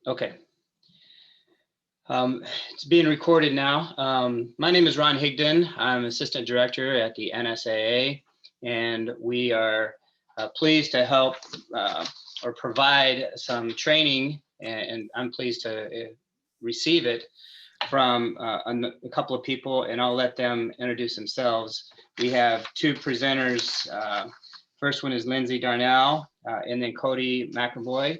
Okay. It's being recorded now. My name is Ron Higdon. I'm Assistant Director at the NSAA, and we are pleased to help or provide some training, and I'm pleased to receive it from a couple of people, and I'll let them introduce themselves. We have two presenters. First one is Lindsay Darnell, and then Cody McAvoy,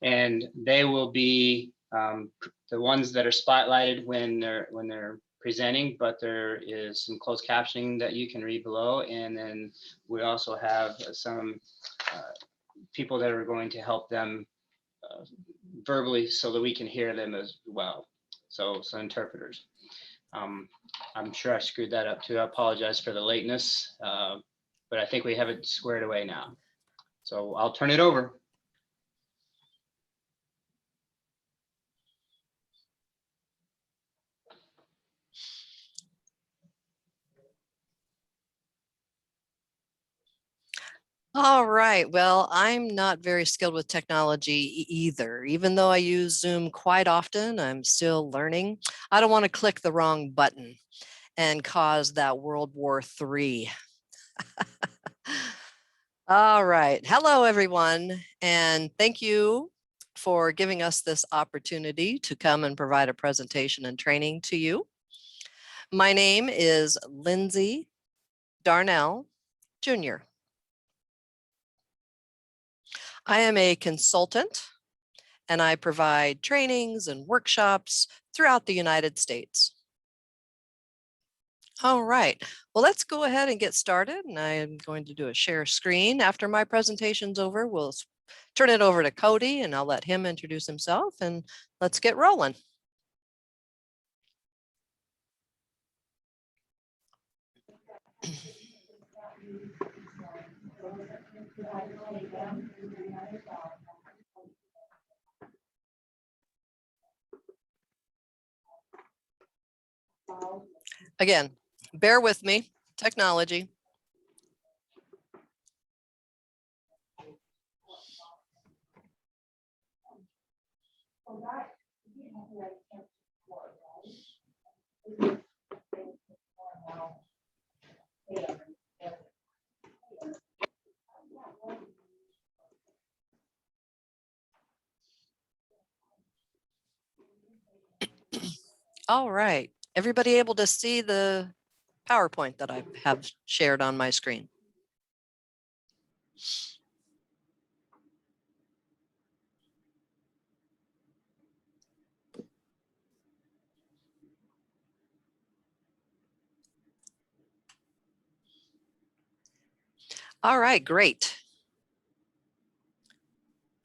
and they will be the ones that are spotlighted when they're presenting, but there is some closed captioning that you can read below, and then we also have some people that are going to help them verbally so that we can hear them as well. So interpreters. I'm sure I screwed that up too. I apologize for the lateness, but I think we have it squared away now. So I'll turn it over. All right. Well, I'm not very skilled with technology either. Even though I use Zoom quite often, I'm still learning. I don't want to click the wrong button and cause that World War III. All right. Hello, everyone. And thank you for giving us this opportunity to come and provide a presentation and training to you. My name is Lindsay Darnell Jr. I am a consultant and I provide trainings and workshops throughout the United States. All right, well, let's go ahead and get started. And I'm going to do a share screen. After my presentation's over, we'll turn it over to Cody and I'll let him introduce himself and let's get rolling. Again, bear with me, technology. All right, everybody able to see the PowerPoint that I have shared on my screen? All right, great.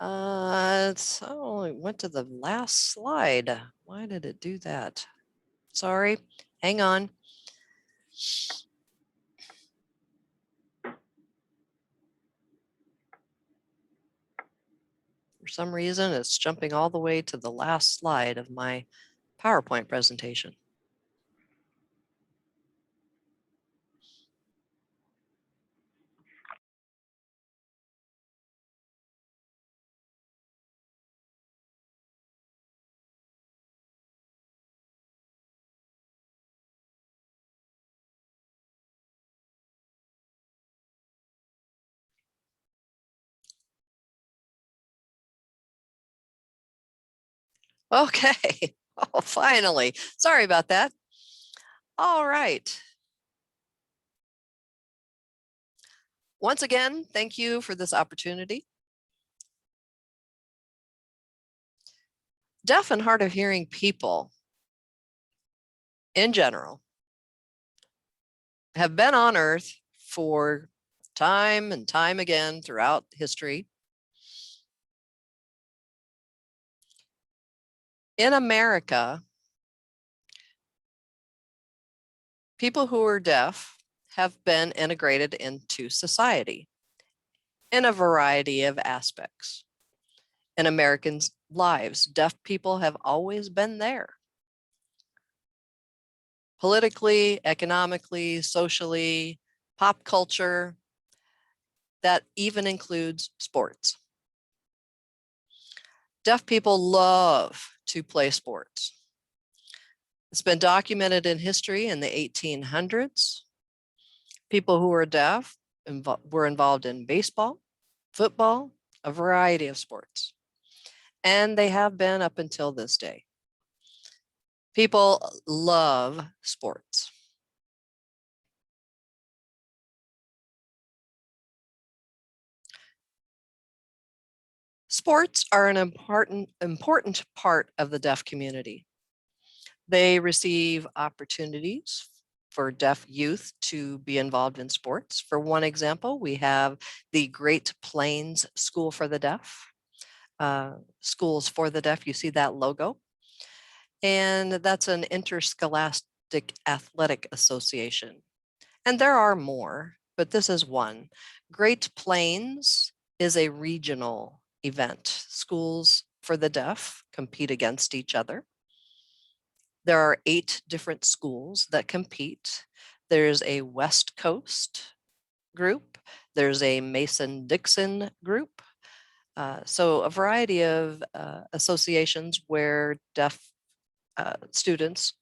So I went to the last slide. Why did it do that? Sorry, hang on. For some reason, it's jumping all the way to the last slide of my PowerPoint presentation. Okay, oh, finally. Sorry about that. All right. Once again, thank you for this opportunity. Deaf and hard of hearing people in general have been on Earth for time and time again throughout history. In America, people who are deaf have been integrated into society in a variety of aspects. In Americans' lives, deaf people have always been there. Politically, economically, socially, pop culture, that even includes sports. Deaf people love to play sports. It's been documented in history in the 1800s. People who were deaf were involved in baseball, football, a variety of sports, and they have been up until this day. People love sports. Sports are an important part of the deaf community. They receive opportunities for deaf youth to be involved in sports. For one example, we have the Great Plains School for the Deaf, Schools for the Deaf. You see that logo. And that's an interscholastic athletic association. And there are more, but this is one. Great Plains is a regional event. Schools for the deaf compete against each other. There are 8 different schools that compete. There's a West Coast group. There's a Mason-Dixon group. So a variety of associations where deaf students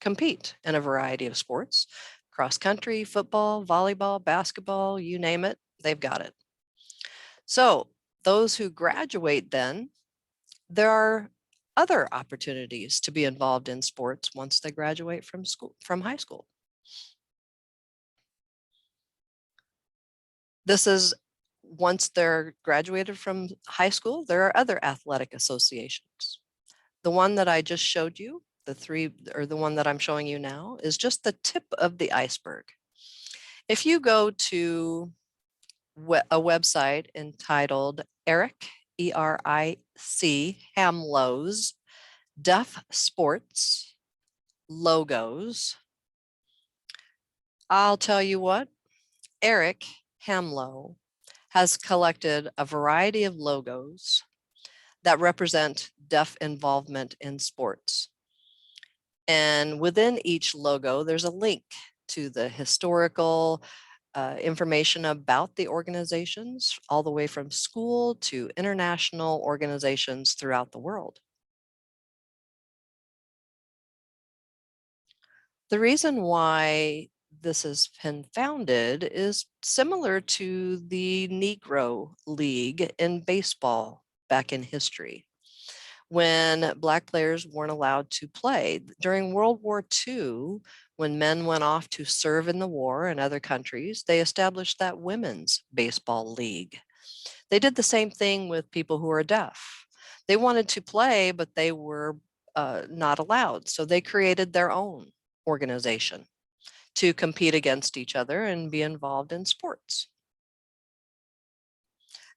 compete in a variety of sports: cross country, football, volleyball, basketball, you name it, they've got it. So those who graduate then, there are other opportunities to be involved in sports once they graduate from high school. This is once they're graduated from high school, there are other athletic associations. The one that I just showed you, the one that I'm showing you now, is just the tip of the iceberg. If you go to a website entitled Eric, E-R-I-C, Hamlow's Deaf Sports Logos, I'll tell you what, Eric Hamlow has collected a variety of logos that represent deaf involvement in sports. And within each logo, there's a link to the historical information about the organizations, all the way from school to international organizations throughout the world. The reason why this has been founded is similar to the Negro League in baseball back in history, when Black players weren't allowed to play. During World War II, when men went off to serve in the war in other countries, they established that women's baseball league. They did the same thing with people who are deaf. They wanted to play, but they were not allowed. So they created their own organization to compete against each other and be involved in sports.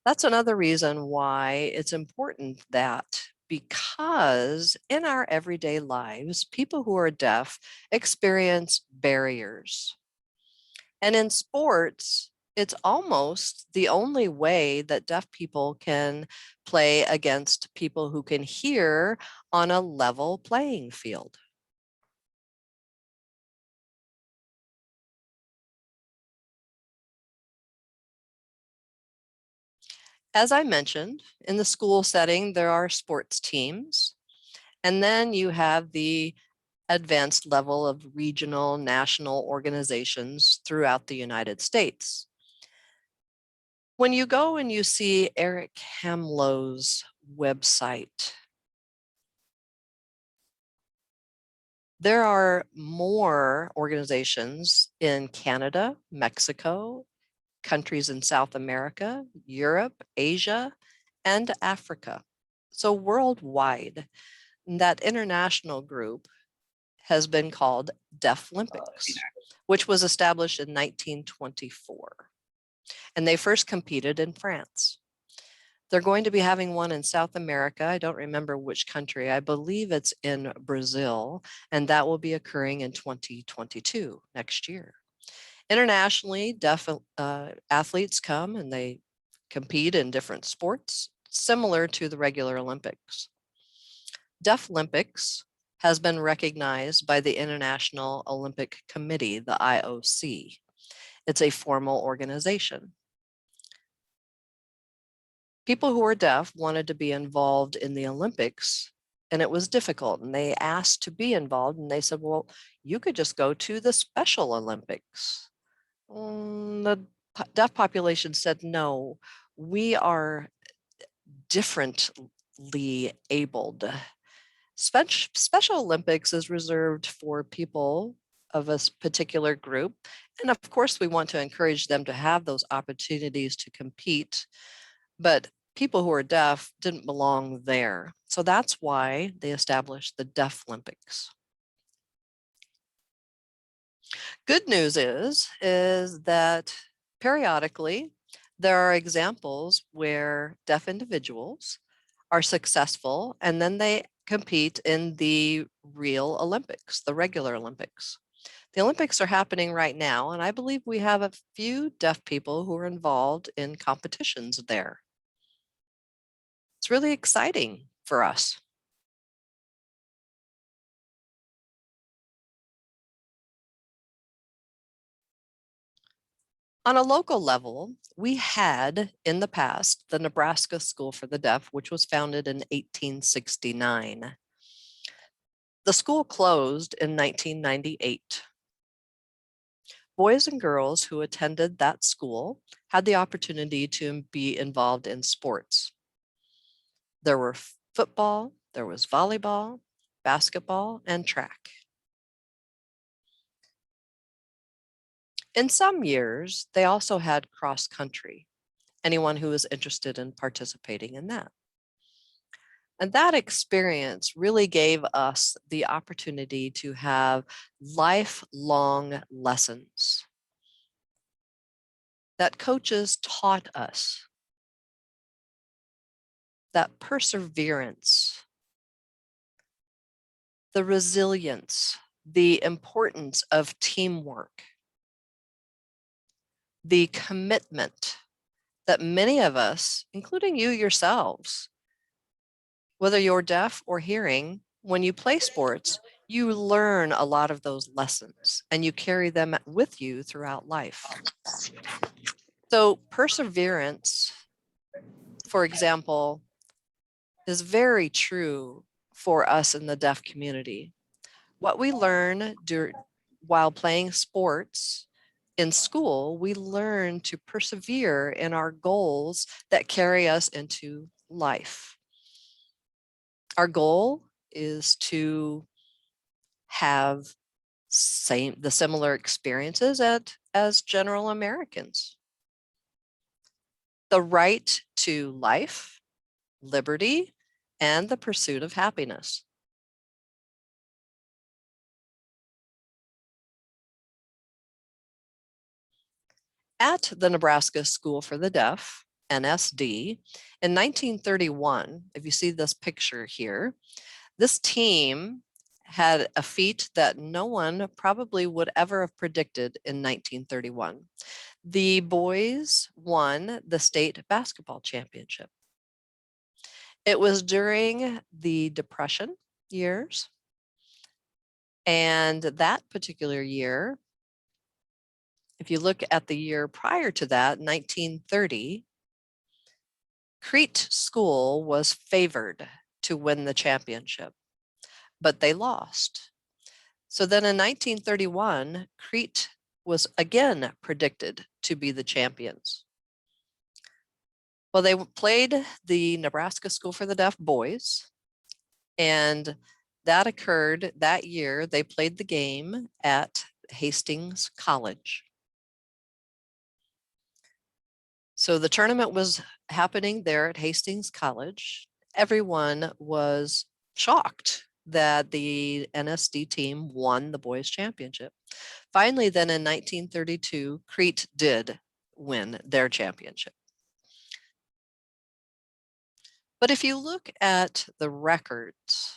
That's another reason why it's important that, because in our everyday lives, people who are deaf experience barriers. And in sports, it's almost the only way that deaf people can play against people who can hear on a level playing field. As I mentioned, in the school setting, there are sports teams, and then you have the advanced level of regional, national organizations throughout the United States. When you go and you see Eric Hamlow's website, there are more organizations in Canada, Mexico, countries in South America, Europe, Asia, and Africa. So worldwide, that international group has been called Deaf Olympics, which was established in 1924. And they first competed in France. They're going to be having one in South America. I don't remember which country. I believe it's in Brazil, and that will be occurring in 2022, next year. Internationally, deaf athletes come and they compete in different sports, similar to the regular Olympics. Deaf Olympics has been recognized by the International Olympic Committee, the IOC. It's a formal organization. People who were deaf wanted to be involved in the Olympics, and it was difficult. And they asked to be involved, and they said, well, you could just go to the Special Olympics. The deaf population said, no, we are differently abled. Special Olympics is reserved for people of a particular group. And of course, we want to encourage them to have those opportunities to compete. But people who are deaf didn't belong there. So that's why they established the Deaf Olympics. Good news is that periodically there are examples where deaf individuals are successful and then they compete in the real Olympics, the regular Olympics. The Olympics are happening right now, and I believe we have a few deaf people who are involved in competitions there. It's really exciting for us. On a local level, we had in the past the Nebraska School for the Deaf, which was founded in 1869. The school closed in 1998. Boys and girls who attended that school had the opportunity to be involved in sports. There were football, there was volleyball, basketball, and track. In some years, they also had cross country, anyone who was interested in participating in that. And that experience really gave us the opportunity to have lifelong lessons that coaches taught us, that perseverance, the resilience, the importance of teamwork, the commitment that many of us, including you yourselves, whether you're deaf or hearing, when you play sports, you learn a lot of those lessons and you carry them with you throughout life. So perseverance, for example, is very true for us in the deaf community. What we learn while playing sports in school, we learn to persevere in our goals that carry us into life. Our goal is to have the similar experiences as general Americans. The right to life, liberty, and the pursuit of happiness. At the Nebraska School for the Deaf, NSD, in 1931, if you see this picture here, this team had a feat that no one probably would ever have predicted in 1931. The boys won the state basketball championship. It was during the Depression years. And that particular year, if you look at the year prior to that, 1930, Crete School was favored to win the championship, but they lost. So then in 1931, Crete was again predicted to be the champions. Well, they played the Nebraska School for the Deaf boys, and that occurred that year. They played the game at Hastings College. So the tournament was happening there at Hastings College. Everyone was shocked that the NSD team won the boys championship. Finally, then in 1932, Crete did win their championship. But if you look at the records,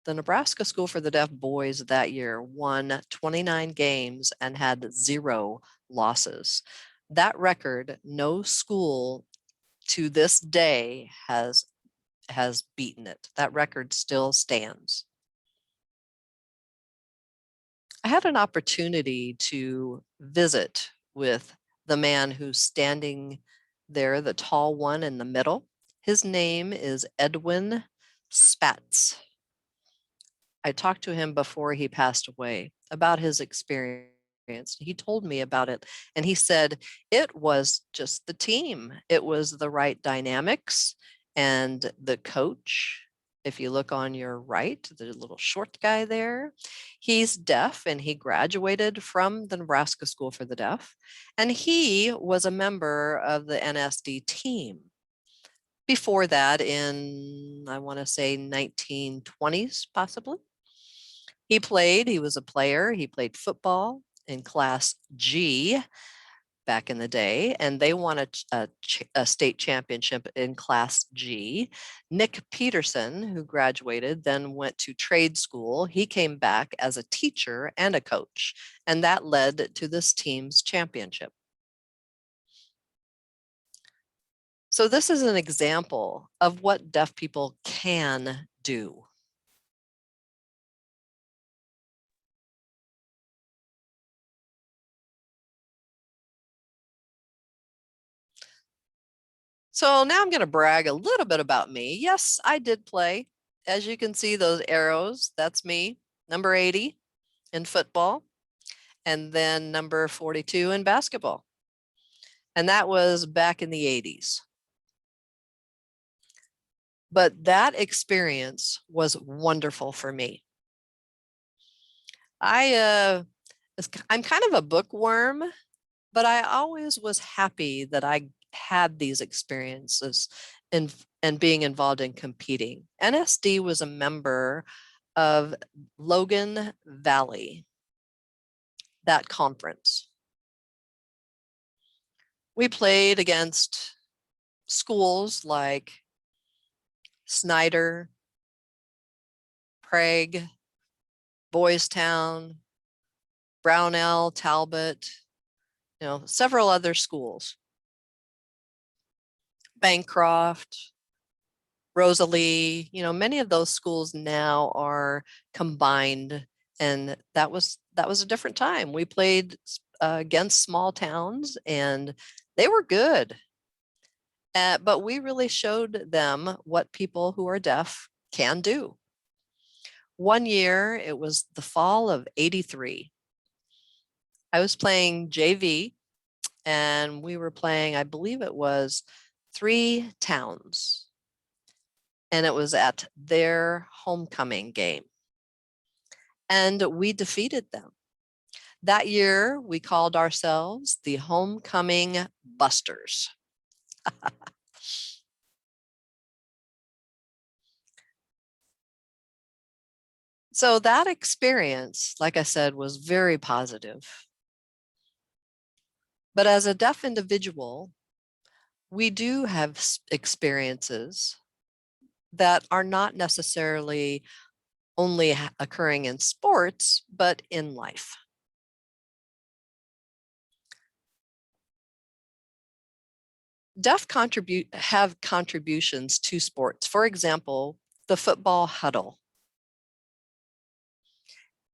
the Nebraska School for the Deaf boys that year won 29 games and had 0 losses. That record, no school to this day has beaten it. That record still stands. I had an opportunity to visit with the man who's standing there, the tall one in the middle. His name is Edwin Spatz. I talked to him before he passed away about his experience. He told me about it, and he said it was just the team. It was the right dynamics, and the coach. If you look on your right, the little short guy there, he's deaf and he graduated from the Nebraska School for the Deaf, and he was a member of the NSD team. Before that, in I want to say 1920s, possibly. He was a player, he played football in Class G back in the day, and they won a state championship in Class G. Nick Peterson, who graduated, then went to trade school. He came back as a teacher and a coach, and that led to this team's championship. So this is an example of what deaf people can do. So now I'm going to brag a little bit about me. Yes, I did play. As you can see, those arrows, that's me, number 80 in football, and then number 42 in basketball. And that was back in the 80s. But that experience was wonderful for me. I'm kind of a bookworm, but I always was happy that I had these experiences and being involved in competing. NSD was a member of Logan Valley, that conference. We played against schools like Snyder, Prague, Boys Town, Brownell, Talbot, several other schools. Bancroft, Rosalie, many of those schools now are combined, and that was a different time. We played against small towns, and they were good. But we really showed them what people who are deaf can do. One year, it was the fall of '83. I was playing JV, and we were playing, I believe it was 3 towns, and it was at their homecoming game. And we defeated them. That year, we called ourselves the Homecoming Busters. So that experience, like I said, was very positive. But as a deaf individual, we do have experiences that are not necessarily only occurring in sports, but in life. Deaf have contributions to sports. For example, the football huddle.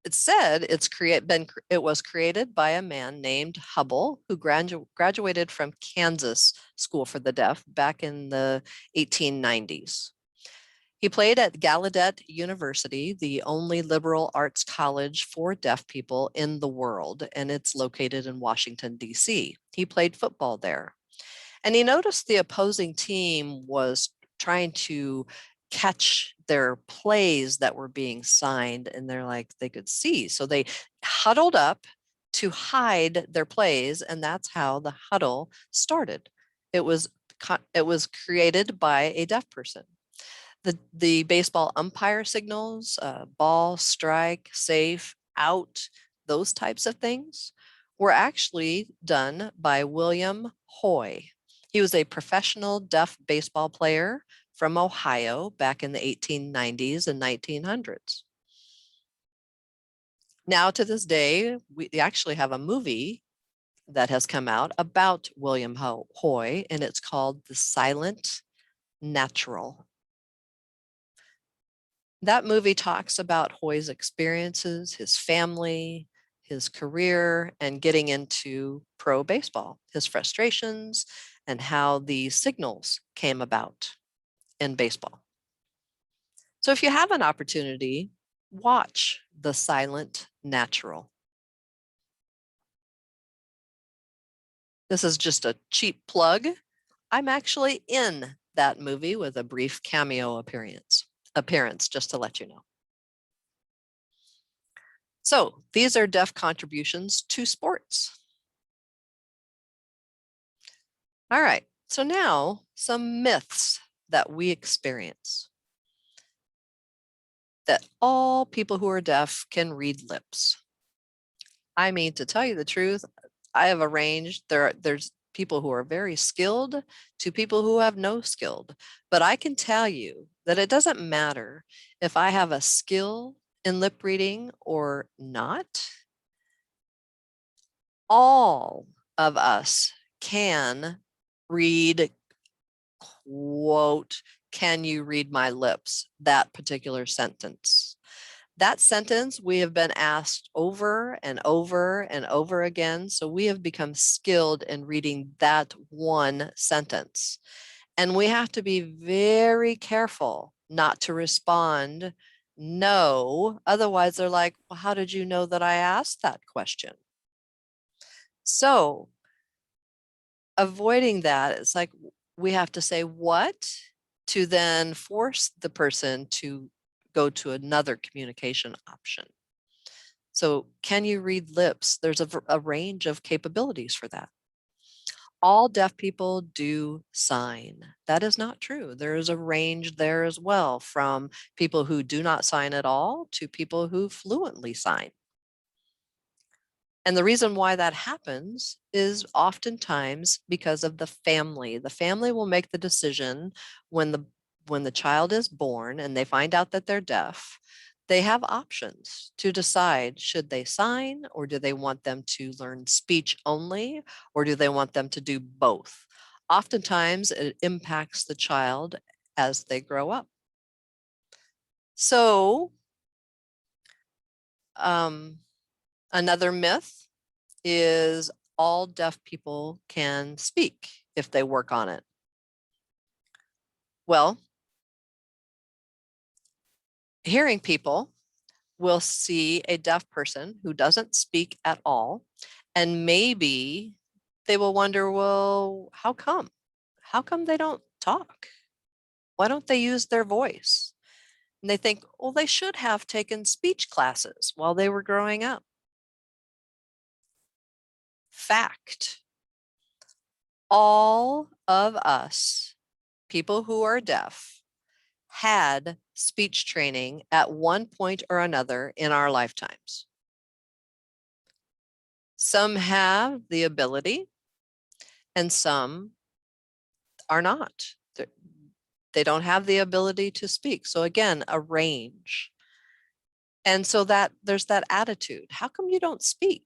It said it was created by a man named Hubble, who graduated from Kansas School for the Deaf back in the 1890s. He played at Gallaudet University, the only liberal arts college for deaf people in the world, and it's located in Washington, D.C. He played football there. And he noticed the opposing team was trying to catch their plays that were being signed, and they could see. So they huddled up to hide their plays, and that's how the huddle started. It was created by a deaf person. The baseball umpire signals, ball, strike, safe, out, those types of things were actually done by William Hoy. He was a professional deaf baseball player from Ohio back in the 1890s and 1900s. Now to this day, we actually have a movie that has come out about William Hoy, and it's called The Silent Natural. That movie talks about Hoy's experiences, his family, his career, and getting into pro baseball, his frustrations, and how the signals came about in baseball. So if you have an opportunity, watch The Silent Natural. This is just a cheap plug. I'm actually in that movie with a brief cameo appearance, just to let you know. So these are deaf contributions to sports. All right, so now some myths that we experience. That all people who are deaf can read lips. I mean, to tell you the truth, I have arranged, there's people who are very skilled to people who have no skilled. But I can tell you that it doesn't matter if I have a skill in lip reading or not. All of us can read, quote, "Can you read my lips?" That particular sentence. That sentence we have been asked over and over and over again. So we have become skilled in reading that one sentence. And we have to be very careful not to respond no. Otherwise, they're like, well, how did you know that I asked that question? So avoiding that, it's like we have to say what to then force the person to go to another communication option. So can you read lips? There's a range of capabilities for that. All deaf people do sign. That is not true. There is a range there as well, from people who do not sign at all to people who fluently sign. And the reason why that happens is oftentimes because of the family. The family will make the decision when the child is born and they find out that they're deaf. They have options to decide, should they sign, or do they want them to learn speech only, or do they want them to do both? Oftentimes it impacts the child as they grow up. So another myth is all deaf people can speak if they work on it. Well, hearing people will see a deaf person who doesn't speak at all, and maybe they will wonder, well, how come? How come they don't talk? Why don't they use their voice? And they think, well, they should have taken speech classes while they were growing up. Fact. All of us, people who are deaf, had speech training at one point or another in our lifetimes. Some have the ability and some are not. They don't have the ability to speak. So again, a range. And so that there's that attitude. How come you don't speak?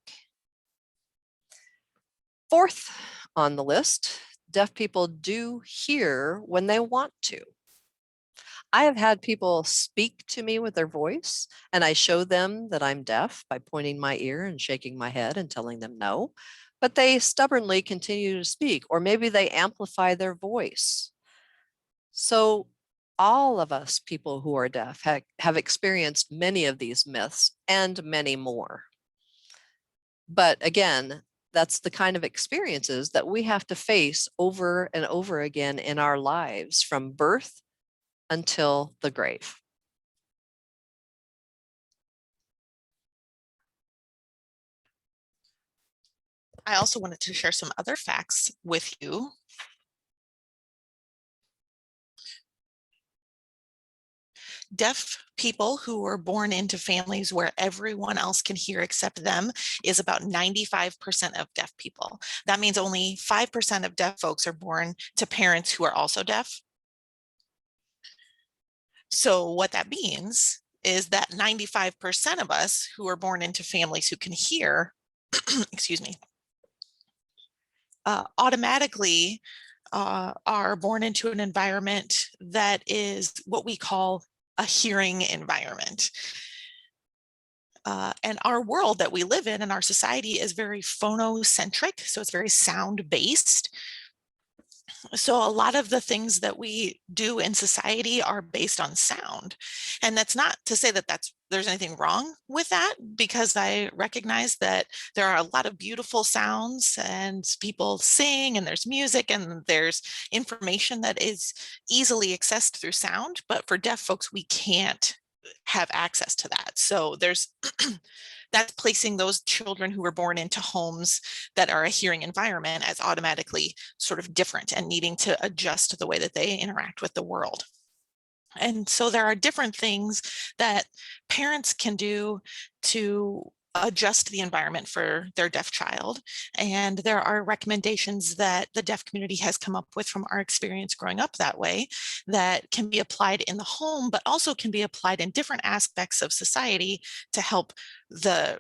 Fourth on the list, deaf people do hear when they want to. I have had people speak to me with their voice, and I show them that I'm deaf by pointing my ear and shaking my head and telling them no, but they stubbornly continue to speak, or maybe they amplify their voice. So all of us people who are deaf have experienced many of these myths and many more. But again, that's the kind of experiences that we have to face over and over again in our lives, from birth until the grave. I also wanted to share some other facts with you. Deaf people who were born into families where everyone else can hear except them is about 95% of deaf people. That means only 5% of deaf folks are born to parents who are also deaf. So what that means is that 95% of us who are born into families who can hear, excuse me, automatically are born into an environment that is what we call a hearing environment. And our world that we live in and our society is very phonocentric, so it's very sound based. So a lot of the things that we do in society are based on sound. And that's not to say that there's anything wrong with that, because I recognize that there are a lot of beautiful sounds and people sing and there's music and there's information that is easily accessed through sound. But for deaf folks, we can't have access to that. So there's that's placing those children who were born into homes that are a hearing environment as automatically sort of different and needing to adjust the way that they interact with the world. And so there are different things that parents can do to adjust the environment for their deaf child. And there are recommendations that the deaf community has come up with from our experience growing up that way that can be applied in the home, but also can be applied in different aspects of society to help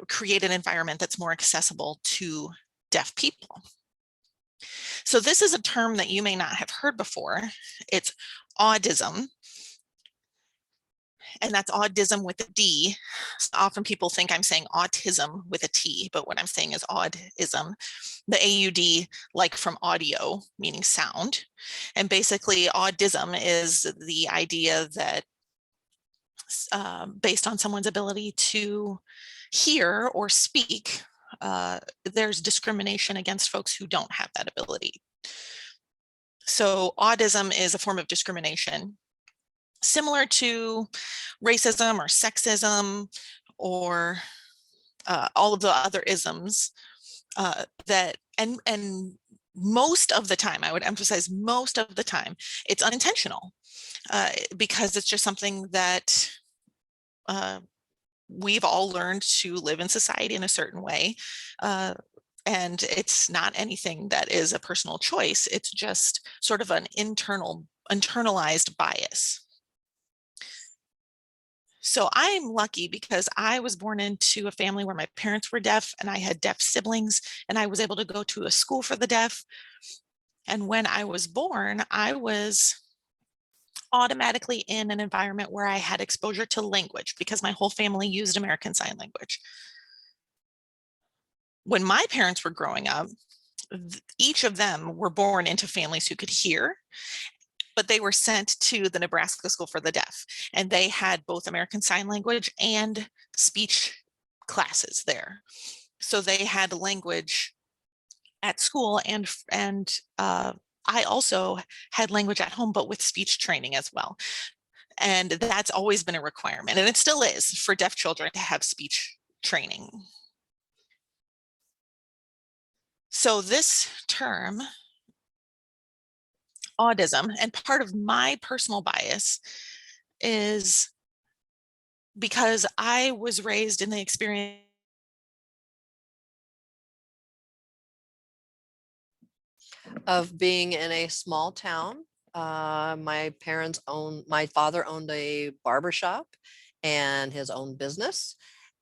create an environment that's more accessible to deaf people. So this is a term that you may not have heard before. It's Audism. And that's Audism with a D. So often people think I'm saying autism with a T, but what I'm saying is Audism. The AUD, like from audio, meaning sound. And basically Audism is the idea that based on someone's ability to hear or speak, there's discrimination against folks who don't have that ability. So Audism is a form of discrimination similar to racism or sexism or all of the other isms that most of the time, I would emphasize most of the time, it's unintentional because it's just something that we've all learned to live in society in a certain way. And it's not anything that is a personal choice. It's just sort of an internalized bias. So I'm lucky because I was born into a family where my parents were deaf and I had deaf siblings, and I was able to go to a school for the deaf. And when I was born, I was automatically in an environment where I had exposure to language because my whole family used American Sign Language. When my parents were growing up, each of them were born into families who could hear, but they were sent to the Nebraska School for the Deaf, and they had both American Sign Language and speech classes there. So they had language at school, and I also had language at home, but with speech training as well. And that's always been a requirement, and it still is for deaf children to have speech training. So this term, Audism, and part of my personal bias is because I was raised in the experience of being in a small town. My father owned a barbershop and his own business.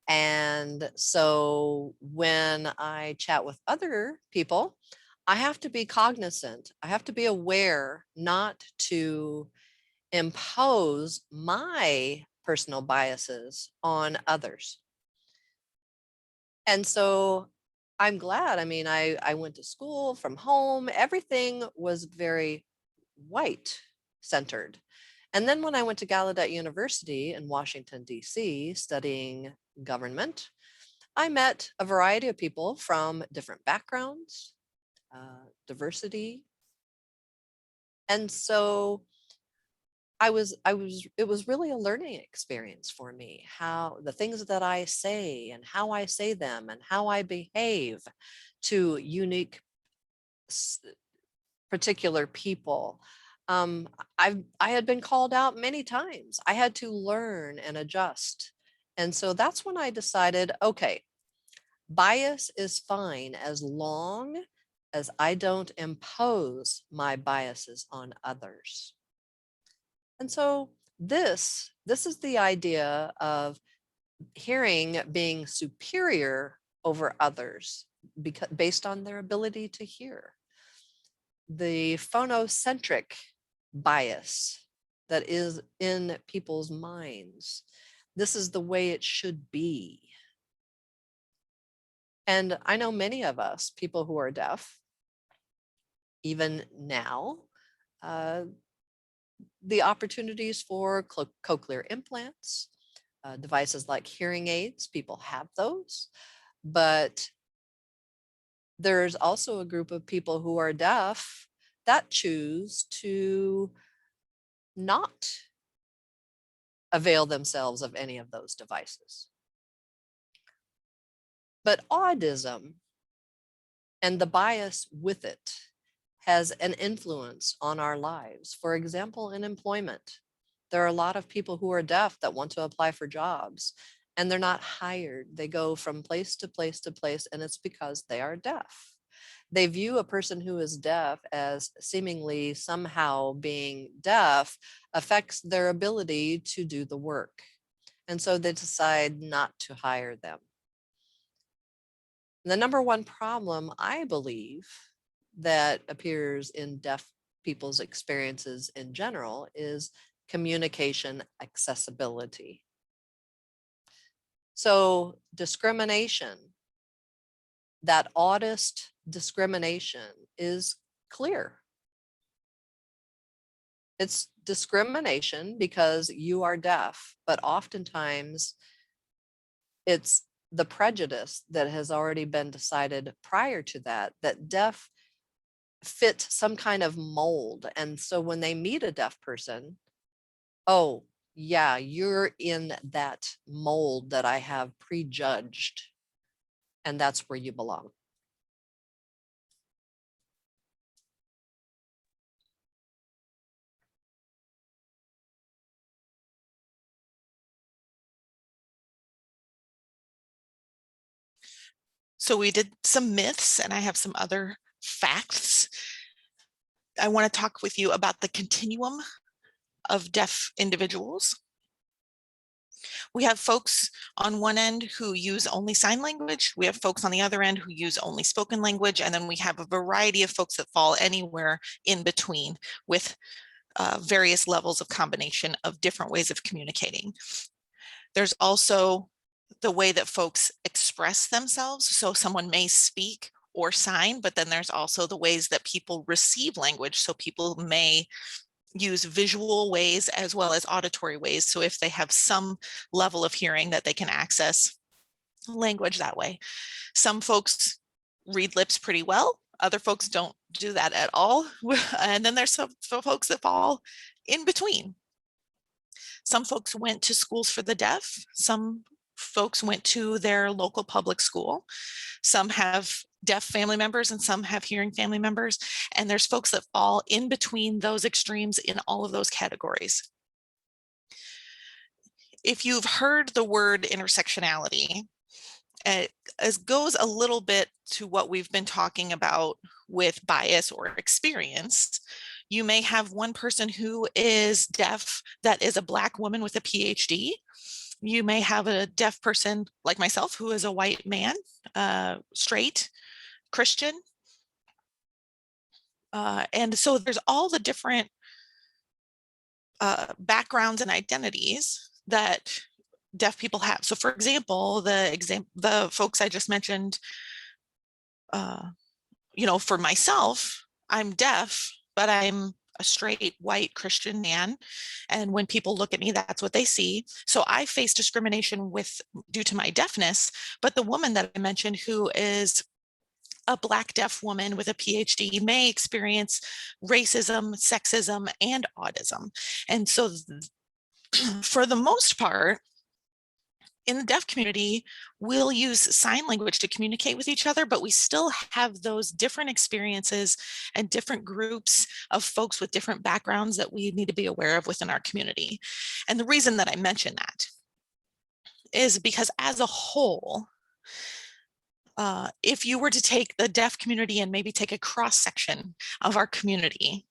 And so when I chat with other people, I have to be cognizant. I have to be aware not to impose my personal biases on others. And so I'm glad. I mean, I went to school from home. Everything was very white centered. And then when I went to Gallaudet University in Washington, D.C., studying government, I met a variety of people from different backgrounds, diversity. And so it was really a learning experience for me, how the things that I say and how I say them and how I behave to unique particular people. I had been called out many times. I had to learn and adjust. And so that's when I decided, okay, bias is fine as long as I don't impose my biases on others. And so this is the idea of hearing being superior over others based on their ability to hear. The phonocentric bias that is in people's minds. This is the way it should be. And I know many of us, people who are deaf, even now, the opportunities for cochlear implants, devices like hearing aids, people have those, but there's also a group of people who are deaf that choose to not avail themselves of any of those devices. But Audism and the bias with it has an influence on our lives. For example, in employment, there are a lot of people who are deaf that want to apply for jobs and they're not hired. They go from place to place to place, and it's because they are deaf. They view a person who is deaf as seemingly somehow being deaf affects their ability to do the work. And so they decide not to hire them. The number one problem, I believe, that appears in deaf people's experiences in general is communication accessibility. So discrimination, that autist discrimination is clear. It's discrimination because you are deaf, but oftentimes it's the prejudice that has already been decided prior to that, that deaf fit some kind of mold. And so when they meet a deaf person, oh, yeah, you're in that mold that I have prejudged, and that's where you belong. So we did some myths, and I have some other facts. I want to talk with you about the continuum of deaf individuals. We have folks on one end who use only sign language. We have folks on the other end who use only spoken language. And then we have a variety of folks that fall anywhere in between with various levels of combination of different ways of communicating. There's also the way that folks express themselves. So someone may speak or sign, but then there's also the ways that people receive language. So people may use visual ways as well as auditory ways. So if they have some level of hearing, that they can access language that way. Some folks read lips pretty well. Other folks don't do that at all. And then there's some folks that fall in between. Some folks went to schools for the deaf. Some folks went to their local public school. Some have deaf family members and some have hearing family members. And there's folks that fall in between those extremes in all of those categories. If you've heard the word intersectionality, it goes a little bit to what we've been talking about with bias or experience. You may have one person who is deaf that is a Black woman with a PhD. You may have a deaf person like myself who is a white man, straight, Christian. And so there's all the different backgrounds and identities that deaf people have. So for example, the folks I just mentioned, for myself, I'm deaf, but I'm a straight white Christian man. And when people look at me, that's what they see. So I face discrimination due to my deafness. But the woman that I mentioned who is a Black deaf woman with a PhD may experience racism, sexism, and autism. And so for the most part, in the deaf community, we'll use sign language to communicate with each other, but we still have those different experiences and different groups of folks with different backgrounds that we need to be aware of within our community. And the reason that I mention that is because as a whole, if you were to take the deaf community and maybe take a cross section of our community,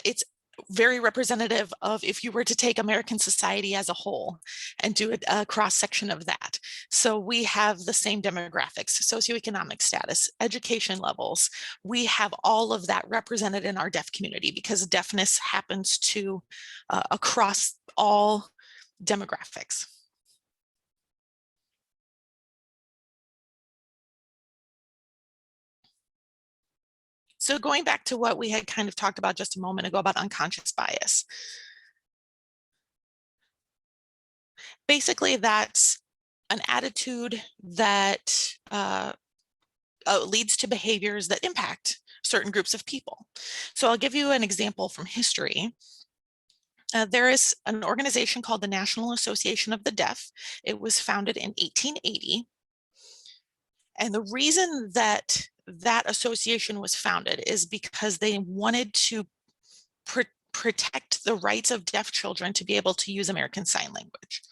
it's very representative of if you were to take American society as a whole and do a cross section of that. So we have the same demographics, socioeconomic status, education levels. We have all of that represented in our deaf community because deafness happens to across all demographics. So going back to what we had kind of talked about just a moment ago about unconscious bias. Basically, that's an attitude that leads to behaviors that impact certain groups of people. So I'll give you an example from history. There is an organization called the National Association of the Deaf. It was founded in 1880. And the reason that that association was founded is because they wanted to protect the rights of deaf children to be able to use American Sign Language.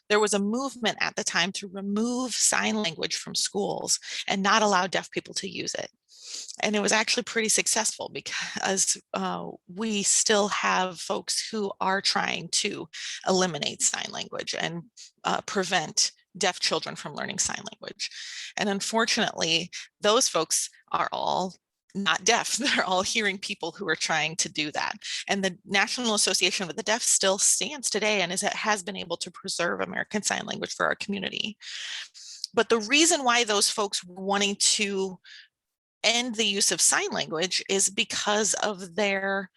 There was a movement at the time to remove sign language from schools and not allow deaf people to use it. And it was actually pretty successful because we still have folks who are trying to eliminate sign language and prevent deaf children from learning sign language. And unfortunately, those folks are all not deaf. They're all hearing people who are trying to do that. And the National Association of the Deaf still stands today and has been able to preserve American Sign Language for our community. But the reason why those folks were wanting to end the use of sign language is because of their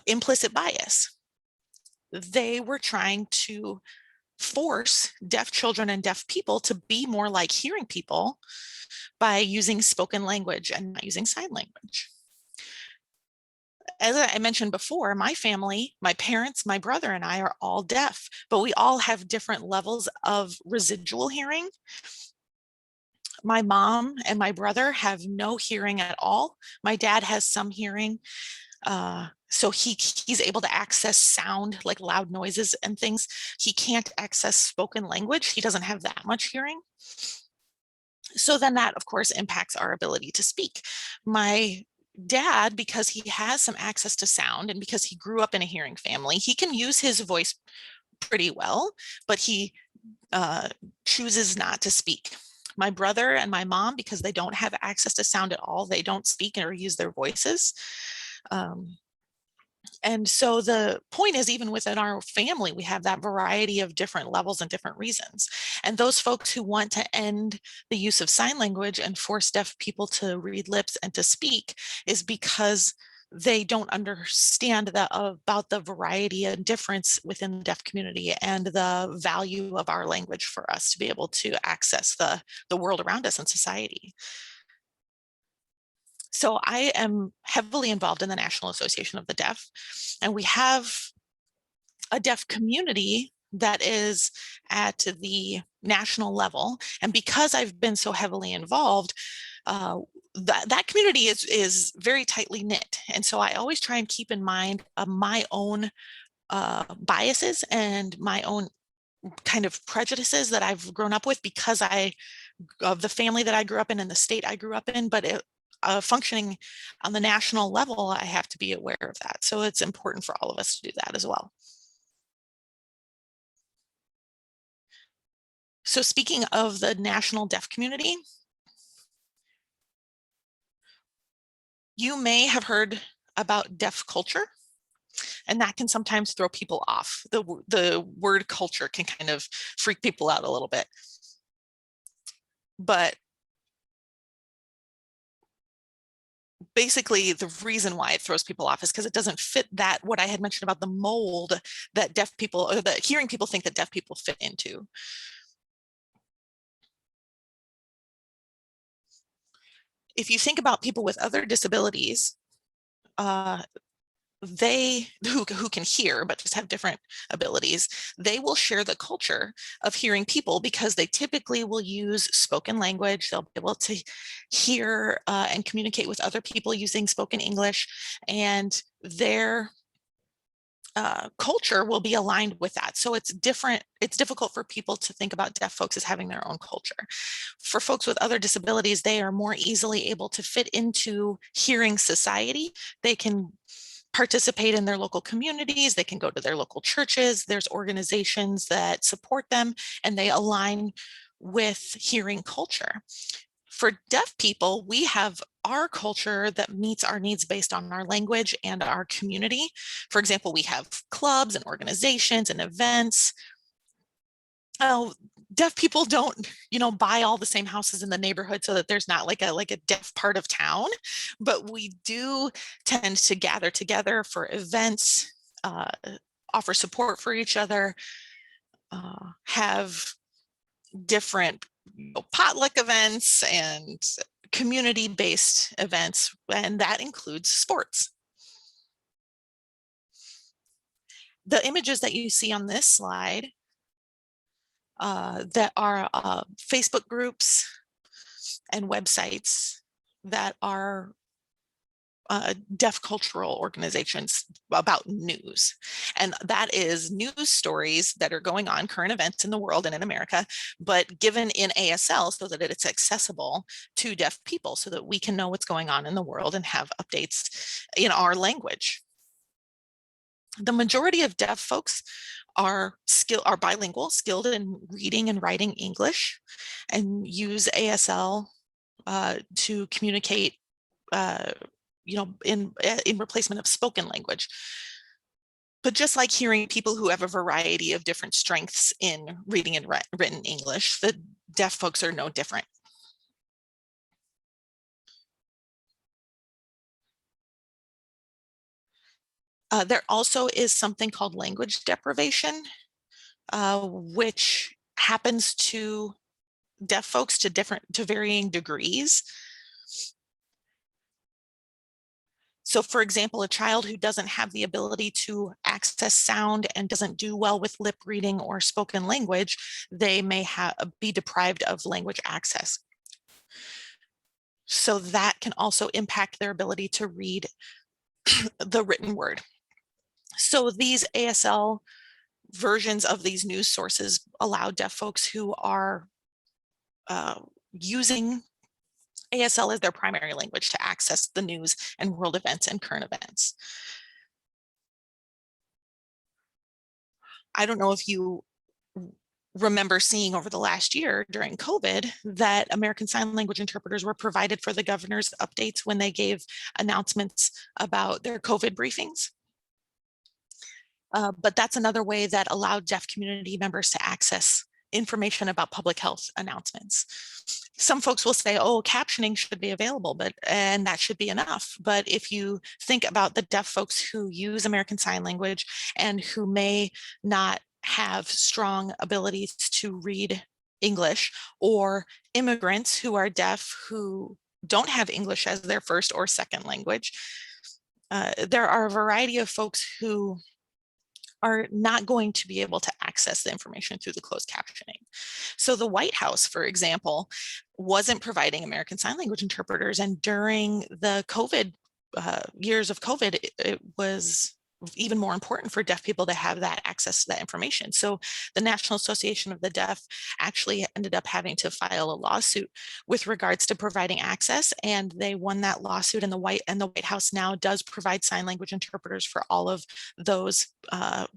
implicit bias. They were trying to force deaf children and deaf people to be more like hearing people by using spoken language and not using sign language. As I mentioned before, my family, my parents, my brother and I are all deaf, but we all have different levels of residual hearing. My mom and my brother have no hearing at all. My dad has some hearing. So he's able to access sound, like loud noises and things. He can't access spoken language. He doesn't have that much hearing. So then that, of course, impacts our ability to speak. My dad, because he has some access to sound and because he grew up in a hearing family, he can use his voice pretty well, but he chooses not to speak. My brother and my mom, because they don't have access to sound at all, they don't speak or use their voices. And so the point is, even within our family, we have that variety of different levels and different reasons. And those folks who want to end the use of sign language and force deaf people to read lips and to speak is because they don't understand about the variety and difference within the deaf community and the value of our language for us to be able to access the world around us in society. So I am heavily involved in the National Association of the Deaf, and we have a deaf community that is at the national level. And because I've been so heavily involved, that community is very tightly knit. And so I always try and keep in mind my own biases and my own kind of prejudices that I've grown up with because of the family that I grew up in and the state I grew up in. But functioning on the national level, I have to be aware of that. So it's important for all of us to do that as well. So speaking of the national deaf community, you may have heard about deaf culture, and that can sometimes throw people off. The word culture can kind of freak people out a little bit. But basically, the reason why it throws people off is because it doesn't fit what I had mentioned about the mold that deaf people or that hearing people think that deaf people fit into. If you think about people with other disabilities, they who can hear but just have different abilities, they will share the culture of hearing people because they typically will use spoken language. They'll be able to hear and communicate with other people using spoken English, and their culture will be aligned with that. So it's different. It's difficult for people to think about deaf folks as having their own culture. For folks with other disabilities, they are more easily able to fit into hearing society. They can participate in their local communities, they can go to their local churches, there's organizations that support them, and they align with hearing culture. For deaf people, we have our culture that meets our needs based on our language and our community. For example, we have clubs and organizations and events. deaf people don't, buy all the same houses in the neighborhood so that there's not like a deaf part of town, but we do tend to gather together for events, offer support for each other, have different potluck events and community-based events, and that includes sports. The images that you see on this slide that are Facebook groups and websites that are deaf cultural organizations about news. And that is news stories that are going on, current events in the world and in America, but given in ASL so that it's accessible to deaf people so that we can know what's going on in the world and have updates in our language. The majority of deaf folks are bilingual, skilled in reading and writing English, and use ASL to communicate in replacement of spoken language. But just like hearing people who have a variety of different strengths in reading and written English, the deaf folks are no different. There also is something called language deprivation, which happens to deaf folks to varying degrees. So for example, a child who doesn't have the ability to access sound and doesn't do well with lip reading or spoken language, they may be deprived of language access. So that can also impact their ability to read the written word. So these ASL versions of these news sources allow deaf folks who are using ASL as their primary language to access the news and world events and current events. I don't know if you remember seeing over the last year during COVID that American Sign Language interpreters were provided for the governor's updates when they gave announcements about their COVID briefings. But that's another way that allowed deaf community members to access information about public health announcements. Some folks will say, oh, captioning should be available, and that should be enough. But if you think about the deaf folks who use American Sign Language and who may not have strong abilities to read English, or immigrants who are deaf who don't have English as their first or second language, there are a variety of folks who are not going to be able to access the information through the closed captioning. So the White House, for example, wasn't providing American Sign Language interpreters, and during the COVID years of COVID, it was even more important for deaf people to have that access to that information. So the National Association of the Deaf actually ended up having to file a lawsuit with regards to providing access, and they won that lawsuit, and the White House now does provide sign language interpreters for all of those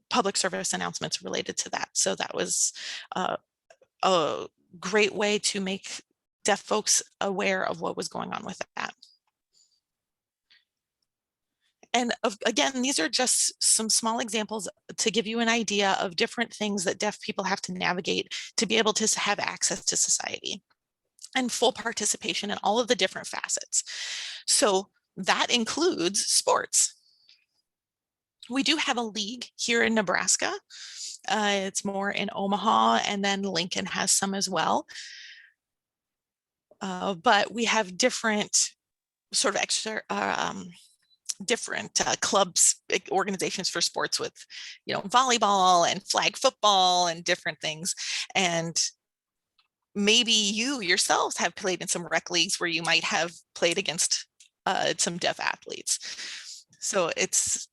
public service announcements related to that. So that was a great way to make deaf folks aware of what was going on with that. And again, these are just some small examples to give you an idea of different things that deaf people have to navigate to be able to have access to society and full participation in all of the different facets. So that includes sports. We do have a league here in Nebraska. It's more in Omaha, and then Lincoln has some as well. But we have different sort of different clubs, organizations for sports with, volleyball and flag football and different things. And maybe you yourselves have played in some rec leagues where you might have played against some deaf athletes. So it's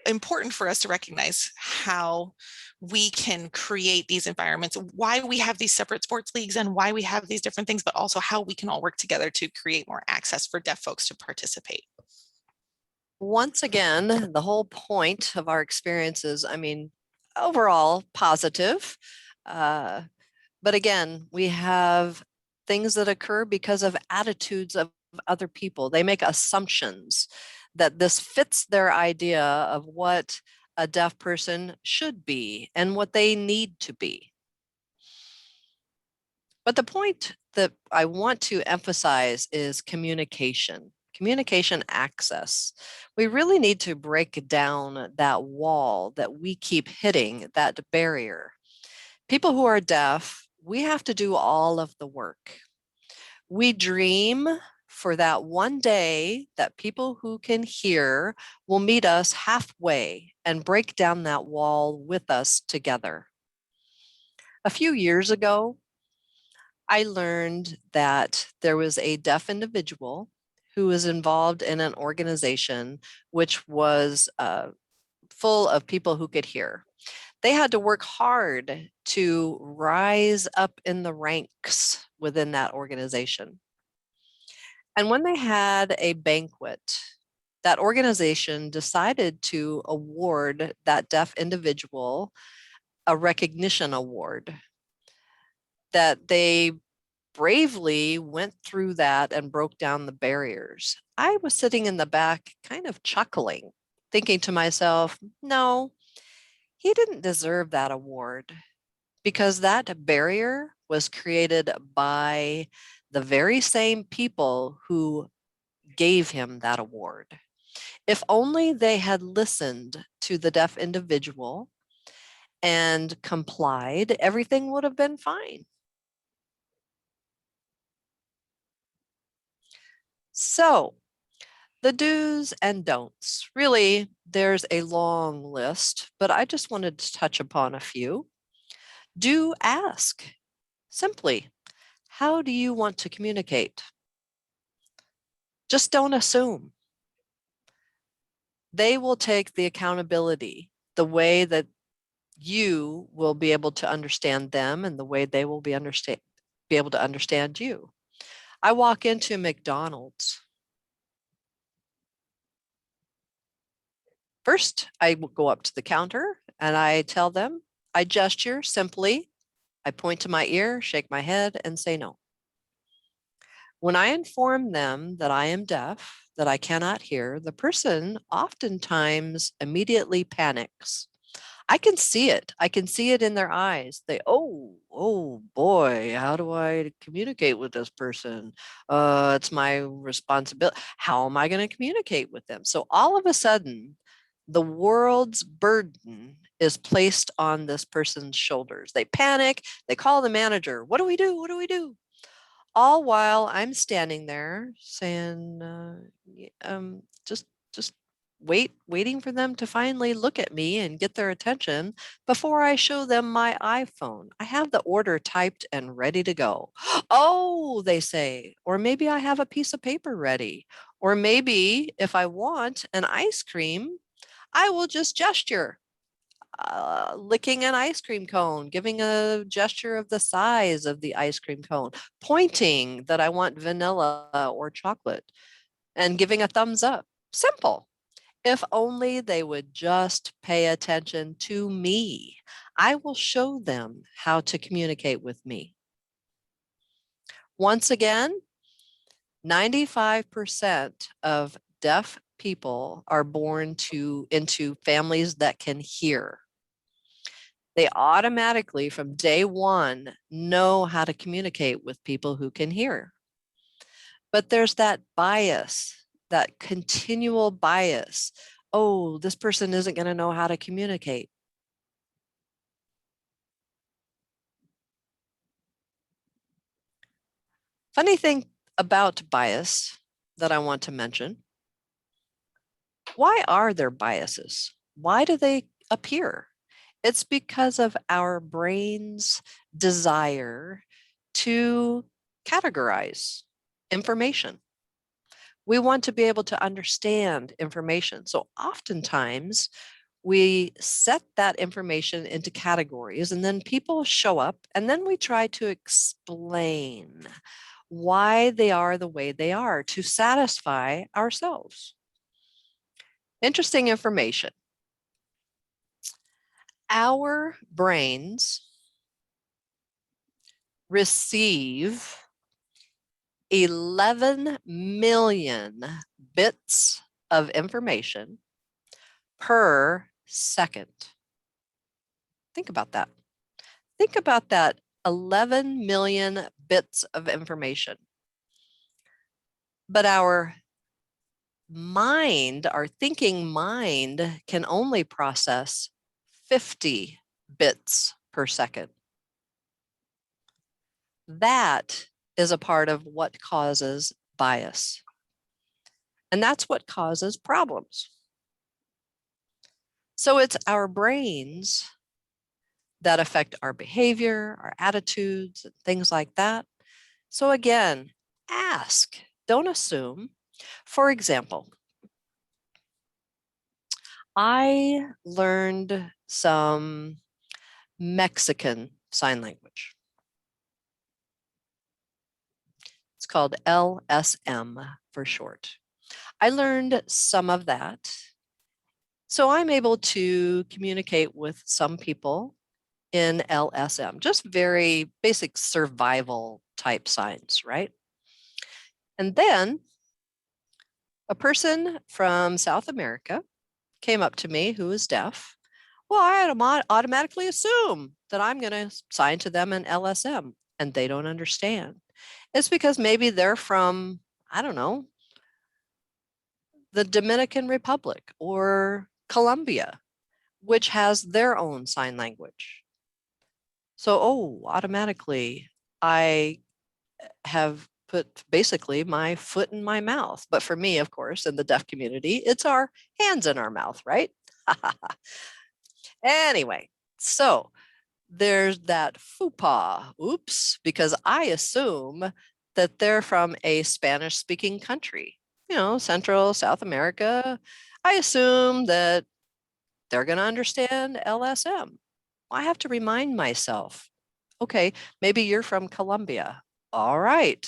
important for us to recognize how we can create these environments, why we have these separate sports leagues and why we have these different things, but also how we can all work together to create more access for deaf folks to participate. Once again, the whole point of our experiences, overall positive. But again, we have things that occur because of attitudes of other people. They make assumptions that this fits their idea of what a deaf person should be and what they need to be. But the point that I want to emphasize is communication access. We really need to break down that wall that we keep hitting, that barrier. People who are deaf, we have to do all of the work. We dream for that one day that people who can hear will meet us halfway and break down that wall with us together. A few years ago, I learned that there was a deaf individual who was involved in an organization which was full of people who could hear. They had to work hard to rise up in the ranks within that organization. And when they had a banquet, that organization decided to award that deaf individual a recognition award, that they bravely went through that and broke down the barriers. I was sitting in the back kind of chuckling, thinking to myself, no, he didn't deserve that award, because that barrier was created by the very same people who gave him that award. If only they had listened to the deaf individual and complied, everything would have been fine. So, the do's and don'ts. Really, there's a long list, but I just wanted to touch upon a few. Do ask. Simply, how do you want to communicate? Just don't assume. They will take the accountability, the way that you will be able to understand them and the way they will be able to understand you. I walk into McDonald's. First, I will go up to the counter and I tell them, I gesture simply, I point to my ear, shake my head, and say no. When I inform them that I am deaf, that I cannot hear, the person oftentimes immediately panics. I can see it. I can see it in their eyes. Oh boy, how do I communicate with this person? It's my responsibility. How am I going to communicate with them? So all of a sudden, the world's burden is placed on this person's shoulders. They panic. They call the manager. What do we do? What do we do? All while I'm standing there saying, just waiting for them to finally look at me and get their attention before I show them my iPhone. I have the order typed and ready to go. Oh, they say, or maybe I have a piece of paper ready, or maybe if I want an ice cream, I will just gesture. Licking an ice cream cone, giving a gesture of the size of the ice cream cone, pointing that I want vanilla or chocolate, and giving a thumbs up. Simple. If only they would just pay attention to me, I will show them how to communicate with me. Once again, 95% of deaf people are born into families that can hear. They automatically, from day one, know how to communicate with people who can hear. But there's that bias, that continual bias. Oh, this person isn't going to know how to communicate. Funny thing about bias that I want to mention. Why are there biases? Why do they appear? It's because of our brain's desire to categorize information. We want to be able to understand information. So oftentimes we set that information into categories and then people show up and then we try to explain why they are the way they are to satisfy ourselves. Interesting information. Our brains receive 11 million bits of information per second. Think about that. Think about that 11 million bits of information. But our mind, our thinking mind, can only process 50 bits per second. That is a part of what causes bias. And that's what causes problems. So it's our brains that affect our behavior, our attitudes, and things like that. So again, ask, don't assume. For example, I learned some Mexican sign language. It's called LSM for short. I learned some of that. So I'm able to communicate with some people in LSM, just very basic survival type signs, right? And then a person from South America came up to me who is deaf. Well, I automatically assume that I'm going to sign to them in LSM, and they don't understand. It's because maybe they're from, I don't know, the Dominican Republic or Colombia, which has their own sign language. So, automatically I have put basically my foot in my mouth. But for me, of course, in the deaf community, it's our hands in our mouth, right? Anyway, so there's that faux pas, oops, because I assume that they're from a Spanish speaking country, Central, South America. I assume that they're going to understand LSM. I have to remind myself, okay, maybe you're from Colombia. All right.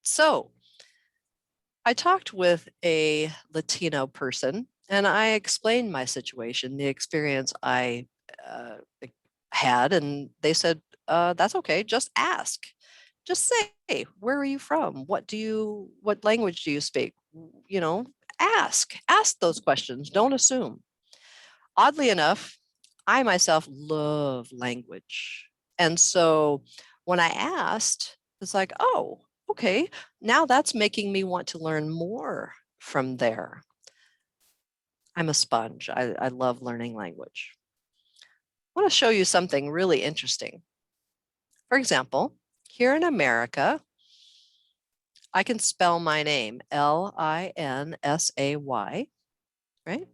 So I talked with a Latino person and I explained my situation, the experience I had, and they said, that's okay, just ask. Just say, where are you from? What language do you speak? Ask those questions. Don't assume. Oddly enough, I myself love language. And so when I asked, it's like, oh, okay, now that's making me want to learn more from there. I'm a sponge. I love learning language. I want to show you something really interesting. For example, here in America, I can spell my name, Linsay, right?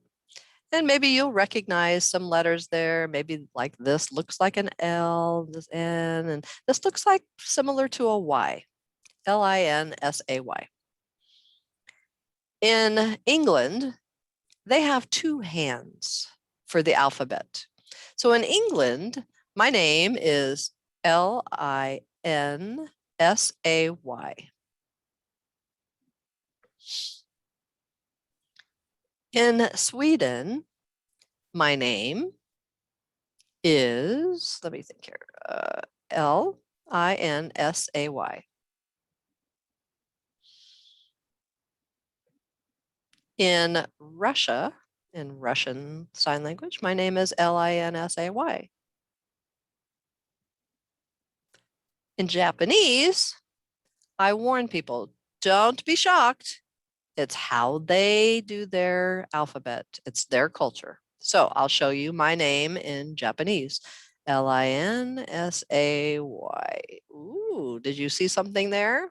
And maybe you'll recognize some letters there. Maybe like this looks like an L, this N, and this looks like similar to a Y, Linsay. In England, they have two hands for the alphabet. So in England, my name is Linsay. In Sweden, my name is, let me think here, Linsay. In Russia, in Russian Sign Language, my name is Linsay. In Japanese, I warn people, don't be shocked. It's how they do their alphabet. It's their culture. So I'll show you my name in Japanese. Linsay. Ooh, did you see something there?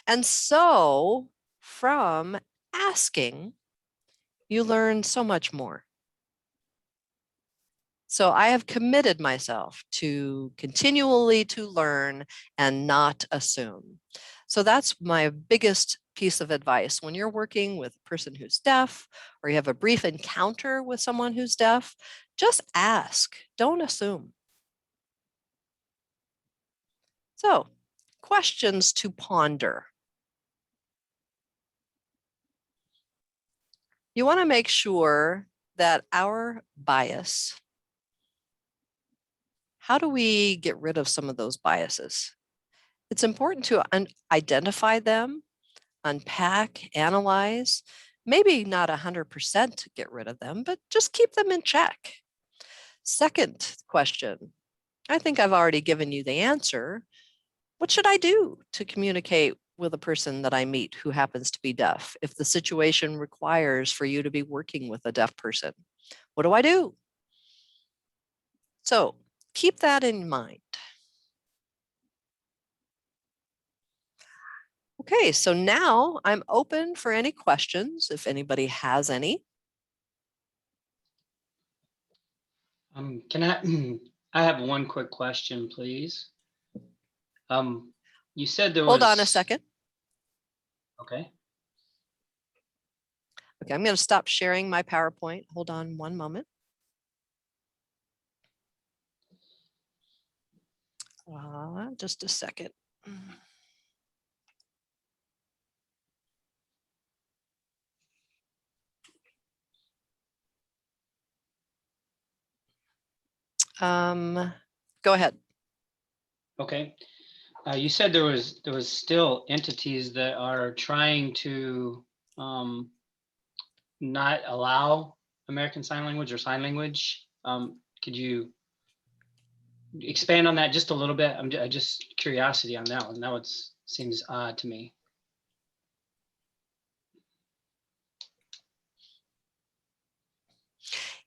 And so from asking, you learn so much more. So I have committed myself to continually to learn and not assume. So that's my biggest piece of advice. When you're working with a person who's deaf, or you have a brief encounter with someone who's deaf, just ask, don't assume. So, questions to ponder. You want to make sure that our bias, how do we get rid of some of those biases? It's important to identify them, unpack, analyze, maybe not 100% get rid of them, but just keep them in check. Second question, I think I've already given you the answer. What should I do to communicate with a person that I meet who happens to be deaf if the situation requires for you to be working with a deaf person? What do I do? So keep that in mind. Okay, so now I'm open for any questions if anybody has any. Can I, I have one quick question, please. You said there was. Hold on a second. Okay. Okay, I'm going to stop sharing my PowerPoint. Hold on one moment. Just a second. Go ahead. Okay. You said there was still entities that are trying to not allow American Sign Language or sign language. Could you expand on that just a little bit? I'm just curiosity on that one. That one seems odd to me.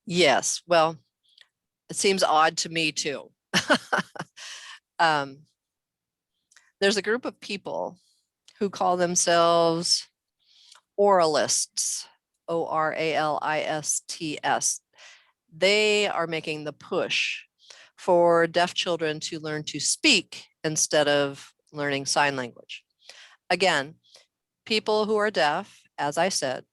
Yes, well, it seems odd to me too. There's a group of people who call themselves Oralists, Oralists. They are making the push for deaf children to learn to speak instead of learning sign language. Again, people who are deaf, as I said,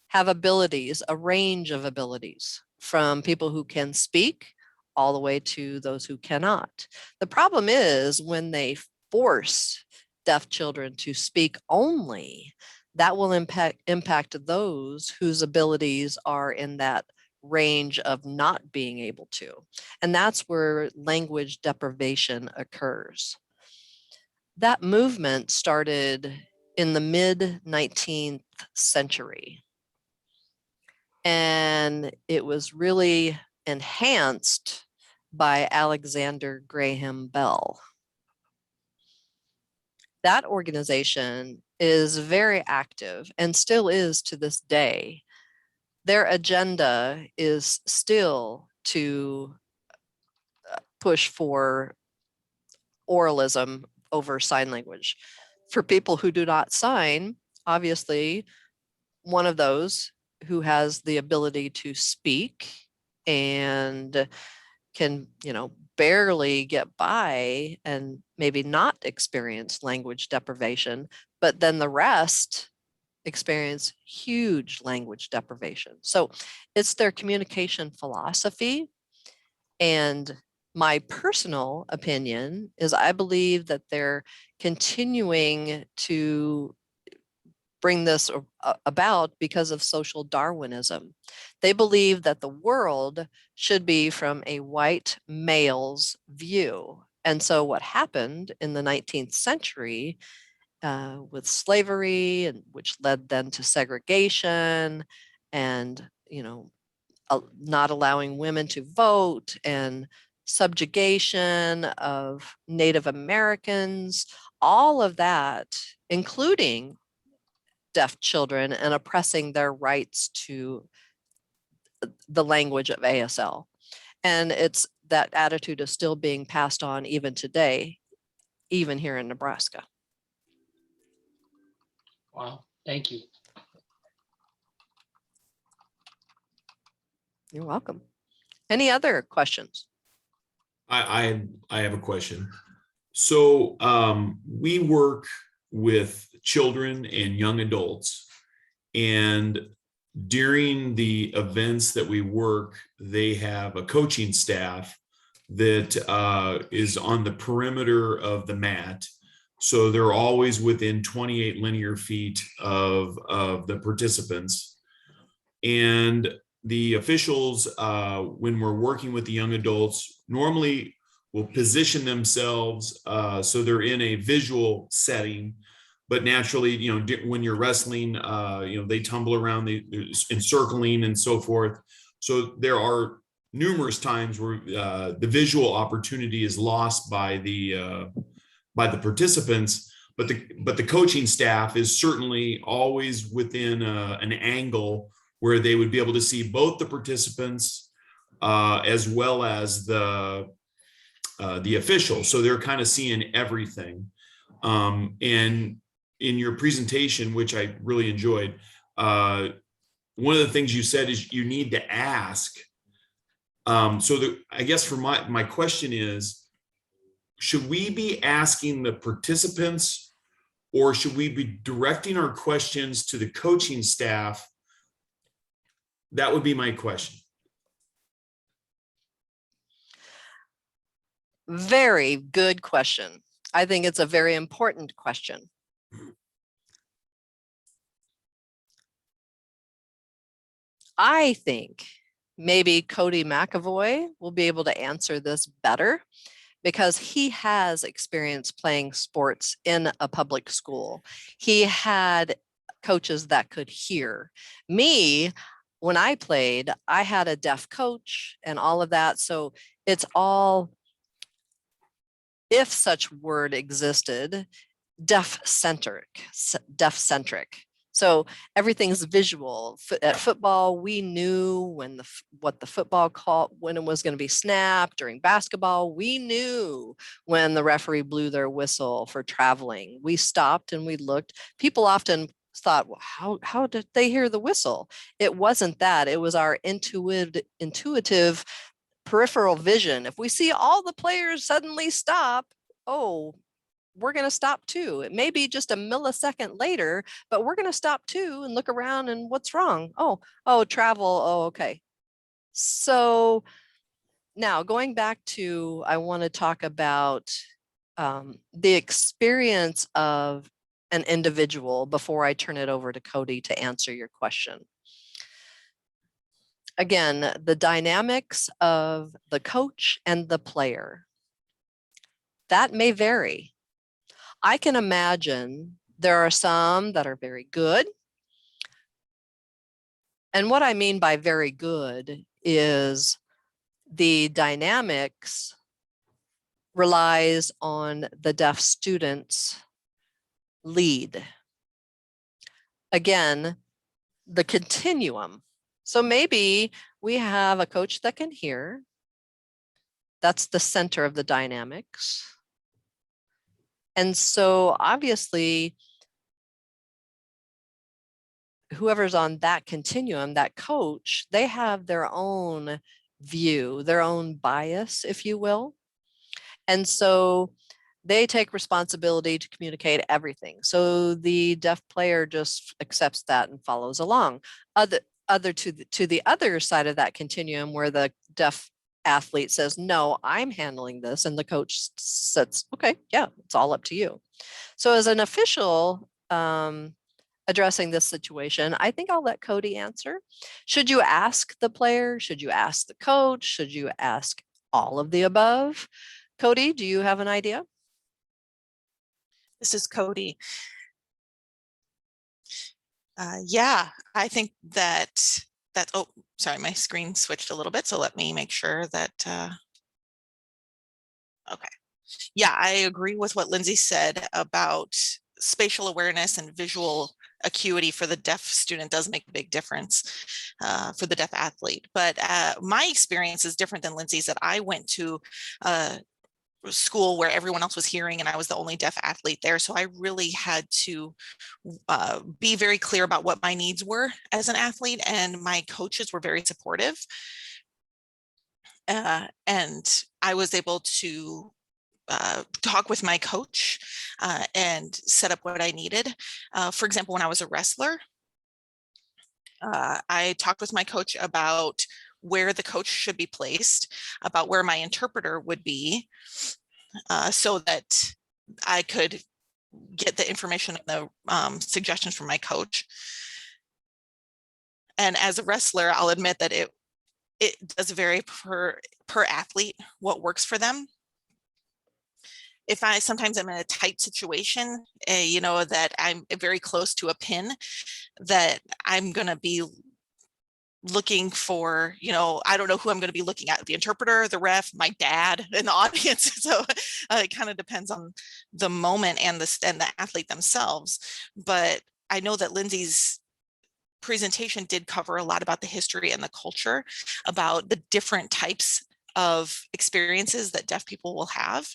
have abilities, a range of abilities, from people who can speak all the way to those who cannot. The problem is when they force deaf children to speak only, that will impact those whose abilities are in that range of not being able to. And that's where language deprivation occurs. That movement started in the mid 19th century. And it was really enhanced by Alexander Graham Bell. That organization is very active and still is to this day. Their agenda is still to push for oralism over sign language. For people who do not sign, obviously, one of those who has the ability to speak and can, barely get by and maybe not experience language deprivation, but then the rest experience huge language deprivation. So it's their communication philosophy. And my personal opinion is I believe that they're continuing to bring this about because of social Darwinism. They believe that the world should be from a white male's view. And so what happened in the 19th century with slavery, and which led then to segregation and, not allowing women to vote and subjugation of Native Americans, all of that, including deaf children and oppressing their rights to the language of ASL. And it's that attitude is still being passed on even today, even here in Nebraska. Wow, thank you. You're welcome. Any other questions? I have a question. So we work with children and young adults, and during the events that we work, they have a coaching staff that is on the perimeter of the mat. So they're always within 28 linear feet of the participants. And the officials, when we're working with the young adults, normally will position themselves so they're in a visual setting. But naturally, when you're wrestling, they tumble around, they're encircling and so forth. So there are numerous times where the visual opportunity is lost by the participants, but the coaching staff is certainly always within an angle where they would be able to see both the participants as well as the officials. So they're kind of seeing everything. And in your presentation, which I really enjoyed, one of the things you said is you need to ask. I guess for my question is, should we be asking the participants, or should we be directing our questions to the coaching staff? That would be my question. Very good question. I think it's a very important question. I think maybe Cody McAvoy will be able to answer this better, because he has experience playing sports in a public school. He had coaches that could hear. Me, when I played, I had a deaf coach and all of that. So it's all, if such word existed, deaf-centric. So everything's visual. At football, we knew when what the football call, when it was going to be snapped. During basketball, we knew when the referee blew their whistle for traveling. We stopped and we looked. People often thought, well, how did they hear the whistle? It wasn't that. It was our intuitive peripheral vision. If we see all the players suddenly stop, oh, we're going to stop too. It may be just a millisecond later, but we're going to stop too and look around and what's wrong? Oh, travel. Oh, okay. So now going back to, I want to talk about the experience of an individual before I turn it over to Cody to answer your question. Again, the dynamics of the coach and the player, that may vary. I can imagine there are some that are very good. And what I mean by very good is the dynamics relies on the deaf student's lead. Again, the continuum. So maybe we have a coach that can hear. That's the center of the dynamics. And so obviously, whoever's on that continuum, that coach, they have their own view, their own bias, if you will. And so they take responsibility to communicate everything. So the deaf player just accepts that and follows along. To the other side of that continuum, where the deaf athlete says, no, I'm handling this. And the coach says, okay, yeah, it's all up to you. So as an official addressing this situation, I think I'll let Cody answer. Should you ask the player? Should you ask the coach? Should you ask all of the above? Cody, do you have an idea? This is Cody. Yeah, I think that oh, sorry, my screen switched a little bit. So let me make sure that, okay. Yeah, I agree with what Lindsay said about spatial awareness and visual acuity for the deaf student does make a big difference for the deaf athlete. But my experience is different than Lindsay's, that I went to school where everyone else was hearing and I was the only deaf athlete there. So I really had to be very clear about what my needs were as an athlete, and my coaches were very supportive. And I was able to talk with my coach and set up what I needed. For example, when I was a wrestler, I talked with my coach about where the coach should be placed, about where my interpreter would be, so that I could get the information and the suggestions from my coach. And as a wrestler, I'll admit that it does vary per athlete what works for them. If sometimes I'm in a tight situation, you know, that I'm very close to a pin, that I'm going to be looking for, I don't know who I'm going to be looking at, the interpreter, the ref, my dad in the audience. So it kind of depends on the moment and the athlete themselves. But I know that Lindsay's presentation did cover a lot about the history and the culture, about the different types of experiences that deaf people will have.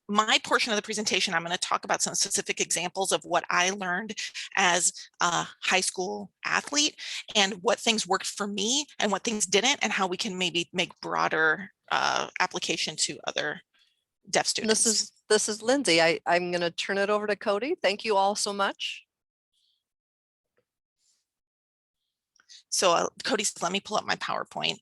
My portion of the presentation, I'm going to talk about some specific examples of what I learned as a high school athlete and what things worked for me and what things didn't, and how we can maybe make broader application to other deaf students. This is Lindsay. I'm going to turn it over to Cody. Thank you all so much. So Cody says, let me pull up my PowerPoint.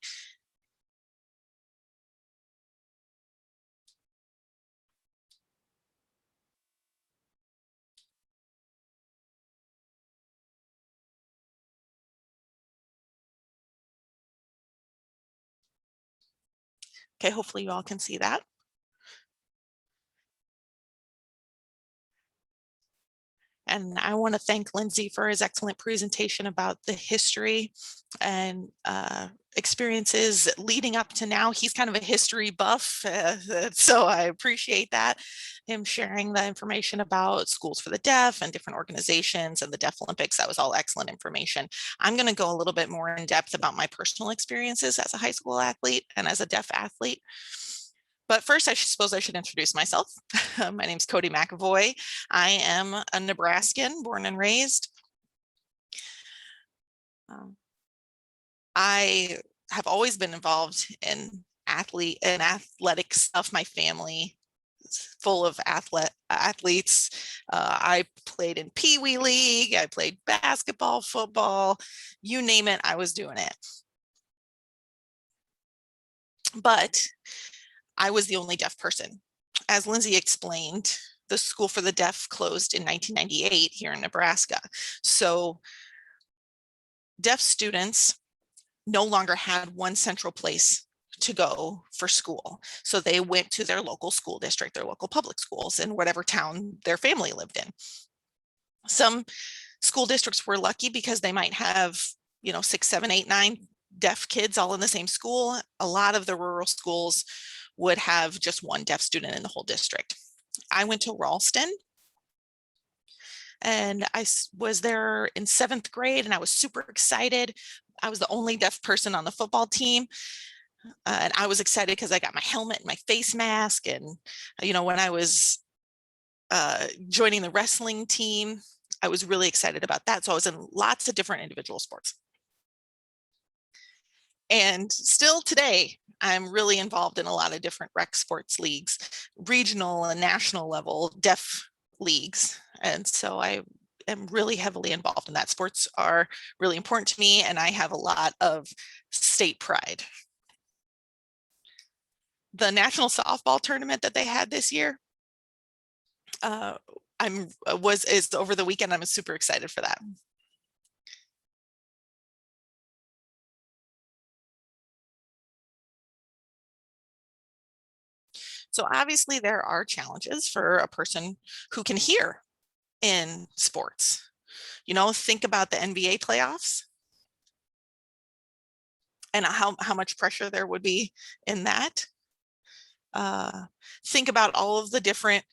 Okay, hopefully you all can see that. And I want to thank Lindsay for his excellent presentation about the history and experiences leading up to now. He's kind of a history buff, so I appreciate that. Him sharing the information about Schools for the Deaf and different organizations and the Deaf Olympics. That was all excellent information. I'm going to go a little bit more in depth about my personal experiences as a high school athlete and as a deaf athlete. But first, I suppose I should introduce myself. My name is Cody McAvoy. I am a Nebraskan, born and raised. I have always been involved in athletic stuff. My family is full of athletes. I played in Pee Wee League. I played basketball, football, you name it, I was doing it. But I was the only deaf person. As Lindsay explained, the School for the Deaf closed in 1998 here in Nebraska. So deaf students no longer had one central place to go for school. So they went to their local school district, their local public schools in whatever town their family lived in. Some school districts were lucky because they might have, 6, 7, 8, 9 deaf kids all in the same school. A lot of the rural schools would have just one deaf student in the whole district. I went to Ralston, and I was there in 7th grade, and I was super excited. I was the only deaf person on the football team. And I was excited because I got my helmet and my face mask. And, when I was joining the wrestling team, I was really excited about that. So I was in lots of different individual sports. And still today, I'm really involved in a lot of different rec sports leagues, regional and national level deaf leagues. And so I am really heavily involved in that. Sports are really important to me, and I have a lot of state pride. The national softball tournament that they had this year is over the weekend. I'm super excited for that. So obviously there are challenges for a person who can hear in sports. Think about the NBA playoffs and how much pressure there would be in that. Think about all of the different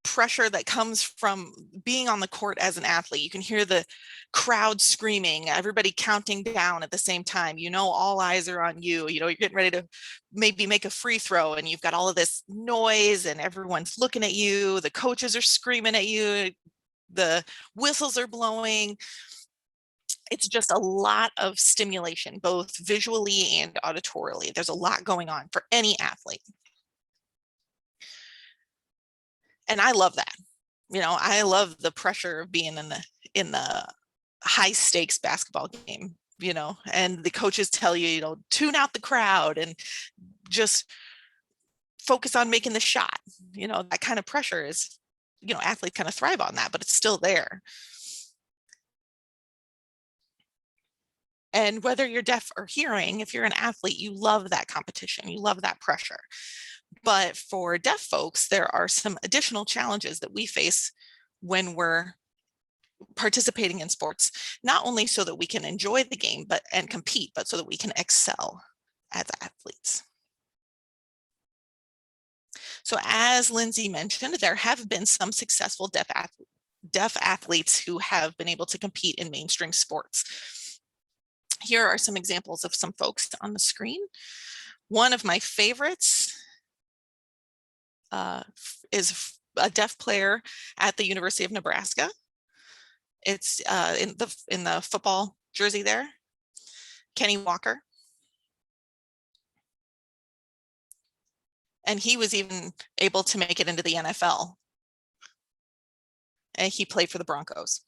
pressure that comes from being on the court as an athlete. You can hear the crowd screaming, everybody counting down at the same time. All eyes are on you. You're getting ready to maybe make a free throw, and you've got all of this noise and everyone's looking at you. The coaches are screaming at you. The whistles are blowing. It's just a lot of stimulation, both visually and auditorily. There's a lot going on for any athlete. And I love that. I love the pressure of being in the high stakes basketball game, and the coaches tell you, tune out the crowd and just focus on making the shot. That kind of pressure is, athletes kind of thrive on that, but it's still there. And whether you're deaf or hearing, if you're an athlete, you love that competition, you love that pressure. But for deaf folks, there are some additional challenges that we face when we're participating in sports, not only so that we can enjoy the game and compete, but so that we can excel as athletes. So as Lindsay mentioned, there have been some successful deaf athletes who have been able to compete in mainstream sports. Here are some examples of some folks on the screen. One of my favorites is a deaf player at the University of Nebraska. It's in the football jersey there, Kenny Walker. And he was even able to make it into the NFL. And he played for the Broncos.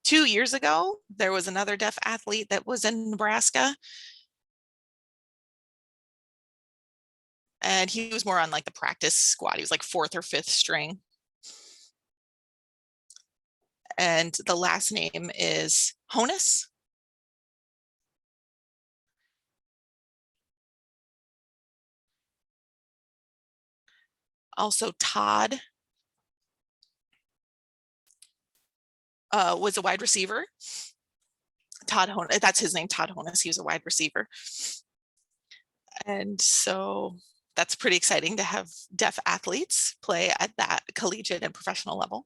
2 years ago, there was another deaf athlete that was in Nebraska. And he was more on like the practice squad. He was like 4th or 5th string. And the last name is Honus. Also Todd was a wide receiver. Todd Honus, that's his name, Todd Honus. He was a wide receiver. And so that's pretty exciting to have deaf athletes play at that collegiate and professional level.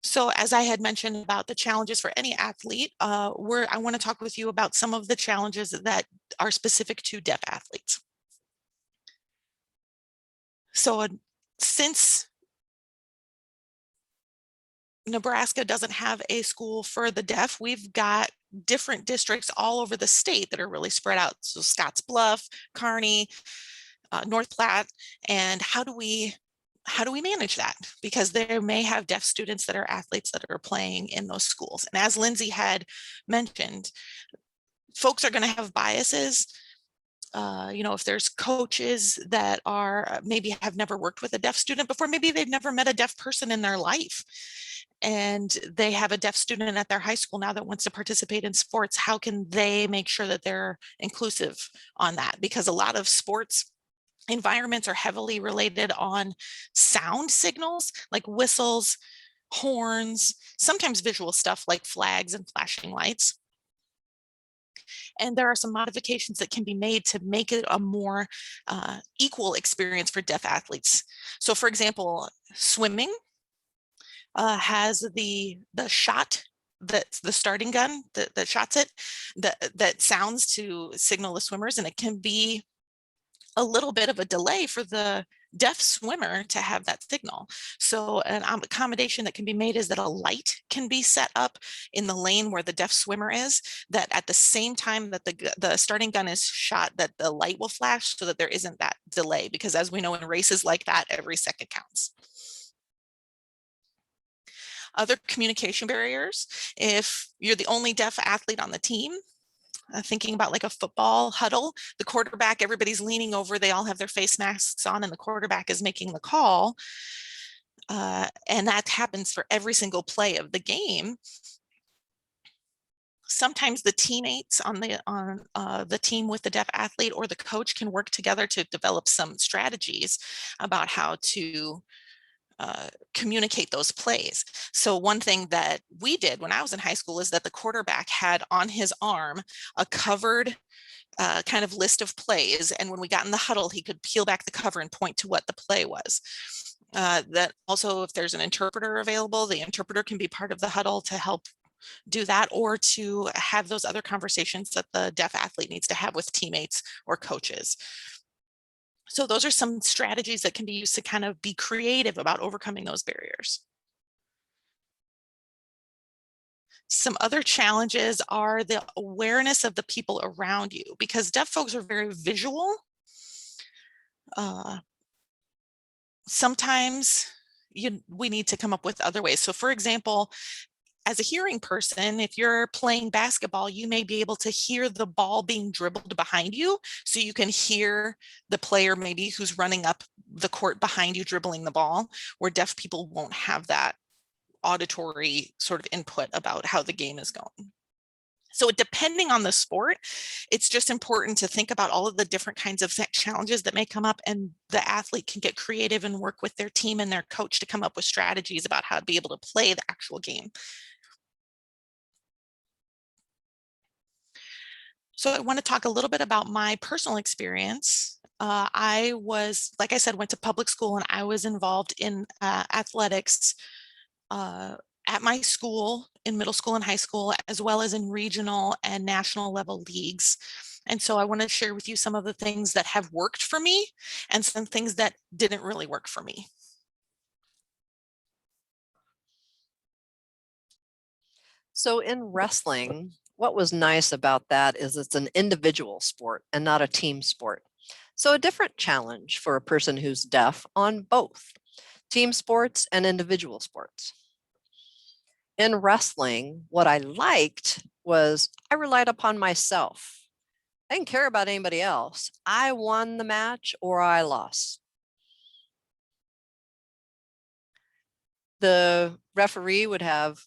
So as I had mentioned about the challenges for any athlete, I want to talk with you about some of the challenges that are specific to deaf athletes. So since Nebraska doesn't have a school for the deaf, we've got different districts all over the state that are really spread out. So Scotts Bluff, Kearney, North Platte, and how do we manage that? Because there may have deaf students that are athletes that are playing in those schools. And as Lindsay had mentioned, folks are going to have biases. If there's coaches that are maybe have never worked with a deaf student before, maybe they've never met a deaf person in their life, and they have a deaf student at their high school now that wants to participate in sports. How can they make sure that they're inclusive on that? Because a lot of sports environments are heavily related on sound signals like whistles, horns, sometimes visual stuff like flags and flashing lights. And there are some modifications that can be made to make it a more equal experience for deaf athletes. So for example, swimming has the shot, that's the starting gun that shots it, that sounds to signal the swimmers, and it can be a little bit of a delay for the deaf swimmer to have that signal. So an accommodation that can be made is that a light can be set up in the lane where the deaf swimmer is, that at the same time that the starting gun is shot, that the light will flash so that there isn't that delay, because as we know in races like that, every second counts. Other communication barriers: if you're the only deaf athlete on the team, thinking about like a football huddle, the quarterback, everybody's leaning over, they all have their face masks on, and the quarterback is making the call. And that happens for every single play of the game. Sometimes the teammates on the team with the deaf athlete or the coach can work together to develop some strategies about how to communicate those plays. So one thing that we did when I was in high school is that the quarterback had on his arm a covered kind of list of plays. And when we got in the huddle, he could peel back the cover and point to what the play was. That also, if there's an interpreter available, the interpreter can be part of the huddle to help do that, or to have those other conversations that the deaf athlete needs to have with teammates or coaches. So those are some strategies that can be used to kind of be creative about overcoming those barriers. Some other challenges are the awareness of the people around you, because deaf folks are very visual. Sometimes we need to come up with other ways. So for example, as a hearing person, if you're playing basketball, you may be able to hear the ball being dribbled behind you. So you can hear the player maybe who's running up the court behind you dribbling the ball, where deaf people won't have that auditory sort of input about how the game is going. So depending on the sport, it's just important to think about all of the different kinds of challenges that may come up, and the athlete can get creative and work with their team and their coach to come up with strategies about how to be able to play the actual game. So I want to talk a little bit about my personal experience. I was, like I said, went to public school, and I was involved in athletics at my school in middle school and high school, as well as in regional and national level leagues. And so I want to share with you some of the things that have worked for me and some things that didn't really work for me. So in wrestling, what was nice about that is it's an individual sport and not a team sport. So a different challenge for a person who's deaf on both team sports and individual sports. In wrestling, what I liked was I relied upon myself. I didn't care about anybody else. I won the match or I lost. The referee would have,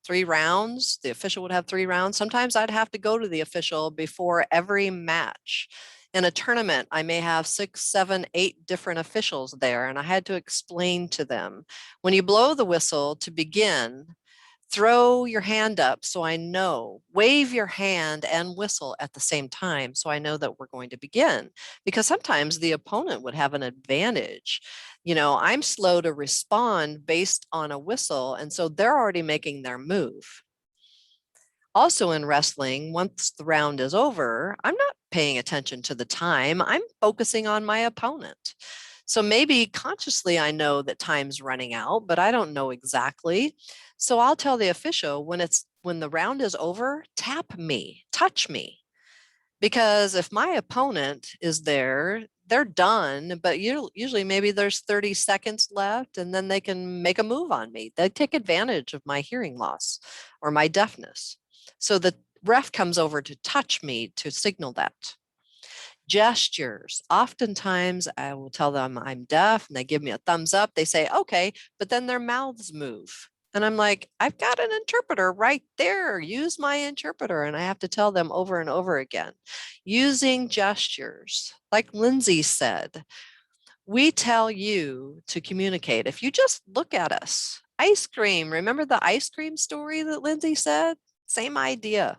3 rounds. The official would have 3 rounds. Sometimes I'd have to go to the official before every match. In a tournament, I may have 6, 7, 8 different officials there, and I had to explain to them, when you blow the whistle to begin, throw your hand up so I know, wave your hand and whistle at the same time so I know that we're going to begin. Because sometimes the opponent would have an advantage. I'm slow to respond based on a whistle, and so they're already making their move. Also in wrestling, once the round is over, I'm not paying attention to the time. I'm focusing on my opponent. So maybe consciously I know that time's running out, but I don't know exactly. So I'll tell the official when the round is over, tap me, touch me. Because if my opponent is there, they're done, but usually maybe there's 30 seconds left and then they can make a move on me. They take advantage of my hearing loss or my deafness. So the ref comes over to touch me to signal that. Gestures. Oftentimes I will tell them I'm deaf and they give me a thumbs up. They say, okay, but then their mouths move. And I'm like, I've got an interpreter right there. Use my interpreter. And I have to tell them over and over again. Using gestures. Like Lindsay said, we tell you to communicate. If you just look at us, ice cream. Remember the ice cream story that Lindsay said? Same idea.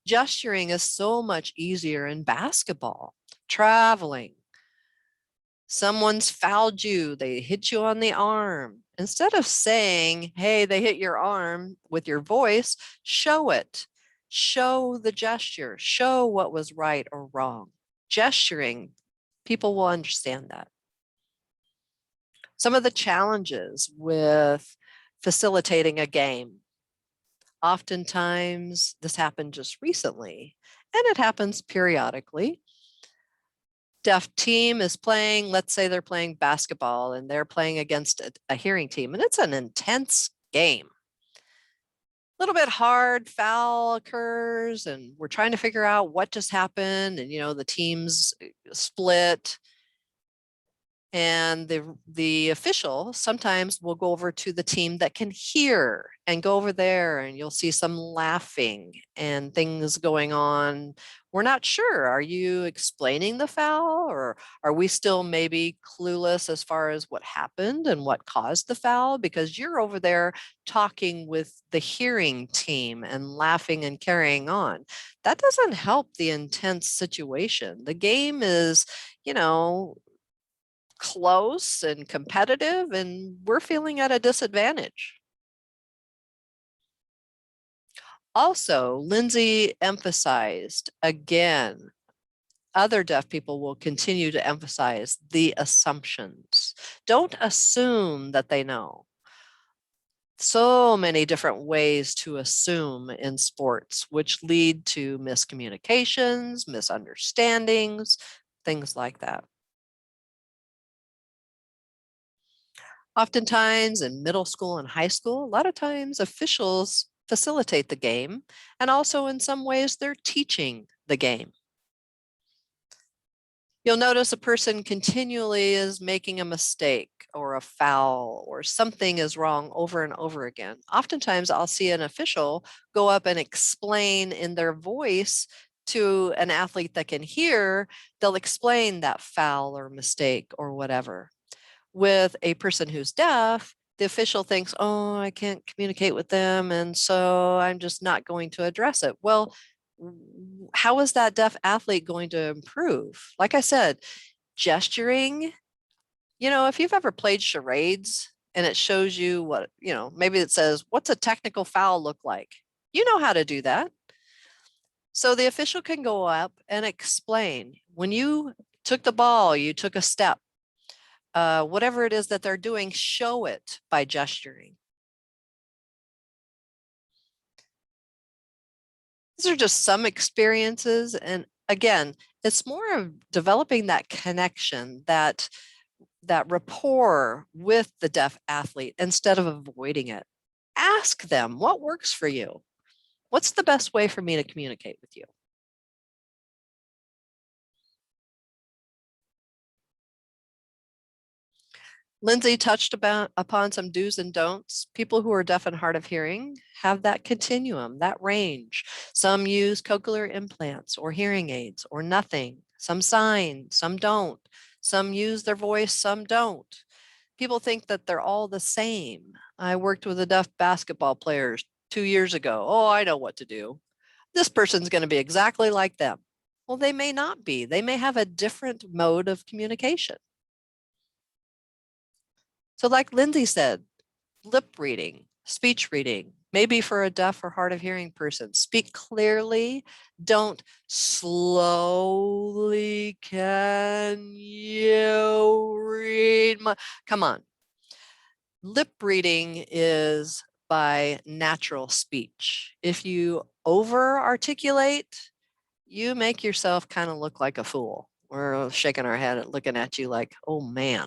Gesturing is so much easier in basketball, traveling. Someone's fouled you, they hit you on the arm. Instead of saying, hey, they hit your arm with your voice, show it. Show the gesture, show what was right or wrong. Gesturing, people will understand that. Some of the challenges with facilitating a game. Oftentimes, this happened just recently, and it happens periodically. Deaf team is playing, let's say they're playing basketball and they're playing against a hearing team, and it's an intense game. A little bit hard, foul occurs, and we're trying to figure out what just happened, and the teams split. And the official sometimes will go over to the team that can hear and go over there, and you'll see some laughing and things going on. We're not sure. Are you explaining the foul, or are we still maybe clueless as far as what happened and what caused the foul? Because you're over there talking with the hearing team and laughing and carrying on. That doesn't help the intense situation. The game is, close and competitive, and we're feeling at a disadvantage. Also, Lindsay emphasized, again, other deaf people will continue to emphasize the assumptions. Don't assume that they know. So many different ways to assume in sports, which lead to miscommunications, misunderstandings, things like that. Oftentimes in middle school and high school, a lot of times officials facilitate the game, and also in some ways they're teaching the game. You'll notice a person continually is making a mistake or a foul or something is wrong over and over again. Oftentimes I'll see an official go up and explain in their voice to an athlete that can hear, they'll explain that foul or mistake or whatever. With a person who's deaf, the official thinks, oh, I can't communicate with them, and so I'm just not going to address it. Well, how is that deaf athlete going to improve? Like I said, gesturing, if you've ever played charades and it shows you what, maybe it says, what's a technical foul look like? You know how to do that. So the official can go up and explain, when you took the ball, you took a step, whatever it is that they're doing, show it by gesturing. These are just some experiences. And again, it's more of developing that connection, that rapport with the deaf athlete instead of avoiding it. Ask them, what works for you? What's the best way for me to communicate with you? Lindsay touched upon some do's and don'ts. People who are deaf and hard of hearing have that continuum, that range. Some use cochlear implants or hearing aids or nothing. Some sign, some don't. Some use their voice, some don't. People think that they're all the same. I worked with a deaf basketball players 2 years ago. Oh, I know what to do. This person's going to be exactly like them. Well, they may not be. They may have a different mode of communication. So like Lindsay said, lip reading, speech reading, maybe for a deaf or hard of hearing person, speak clearly, don't slowly. Can you read my, come on. Lip reading is by natural speech. If you over articulate, you make yourself kind of look like a fool. We're shaking our head and looking at you like, oh man.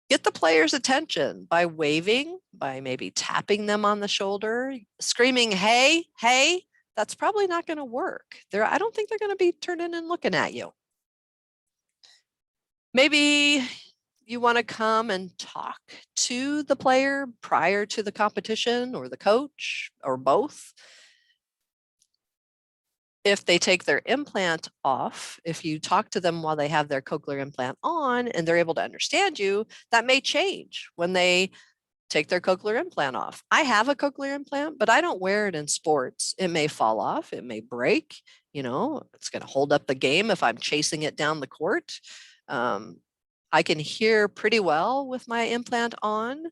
Get the player's attention by waving, by maybe tapping them on the shoulder, screaming, hey, hey. That's probably not going to work. I don't think they're going to be turning and looking at you. Maybe you want to come and talk to the player prior to the competition or the coach or both. If they take their implant off, if you talk to them while they have their cochlear implant on and they're able to understand you, that may change when they take their cochlear implant off. I have a cochlear implant, but I don't wear it in sports. It may fall off, it may break, it's going to hold up the game if I'm chasing it down the court. I can hear pretty well with my implant on,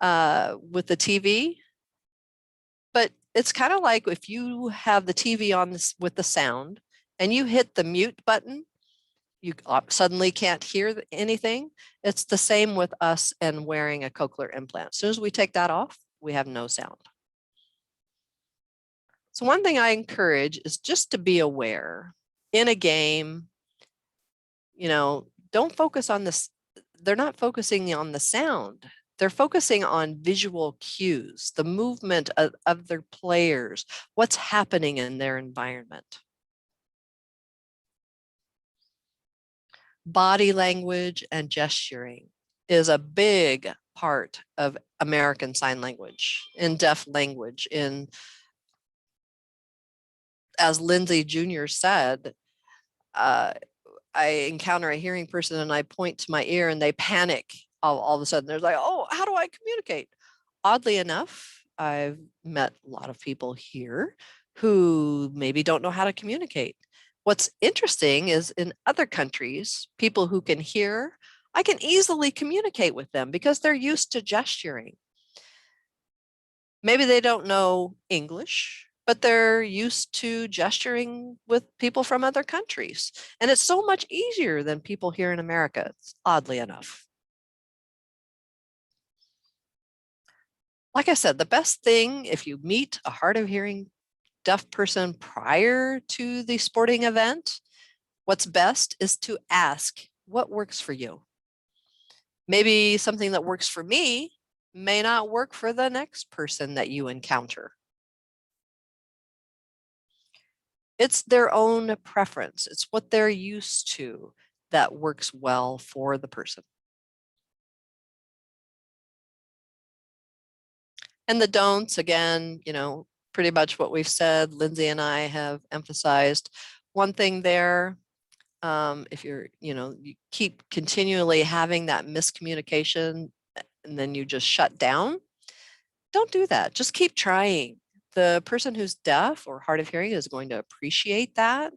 with the TV. But it's kind of like if you have the TV on this with the sound and you hit the mute button, you suddenly can't hear anything. It's the same with us and wearing a cochlear implant. As soon as we take that off, we have no sound. So one thing I encourage is just to be aware in a game, don't focus on this. They're not focusing on the sound. They're focusing on visual cues, the movement of their players, what's happening in their environment. Body language and gesturing is a big part of American Sign Language, in deaf language. As Lindsay Jr. said, I encounter a hearing person and I point to my ear and they panic. All of a sudden, they're like, oh, how do I communicate? Oddly enough, I've met a lot of people here who maybe don't know how to communicate. What's interesting is in other countries, people who can hear, I can easily communicate with them because they're used to gesturing. Maybe they don't know English, but they're used to gesturing with people from other countries. And it's so much easier than people here in America, oddly enough. Like I said, the best thing if you meet a hard of hearing deaf person prior to the sporting event, what's best is to ask what works for you. Maybe something that works for me may not work for the next person that you encounter. It's their own preference. It's what they're used to that works well for the person. And the don'ts, again, pretty much what we've said, Lindsay and I have emphasized. One thing there, if you keep continually having that miscommunication and then you just shut down, don't do that. Just keep trying. The person who's deaf or hard of hearing is going to appreciate that.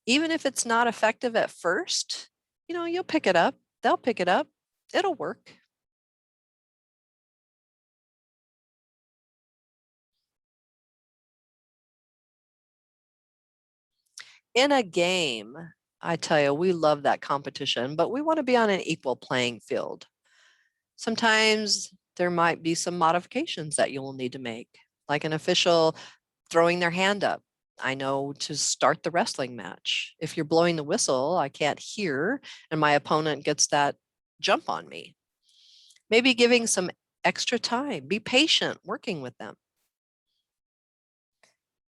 Even if it's not effective at first, you'll pick it up. They'll pick it up. It'll work. In a game, I tell you, we love that competition, but we want to be on an equal playing field. Sometimes there might be some modifications that you'll need to make, like an official throwing their hand up. I know to start the wrestling match. If you're blowing the whistle, I can't hear, and my opponent gets that jump on me. Maybe giving some extra time. Be patient working with them.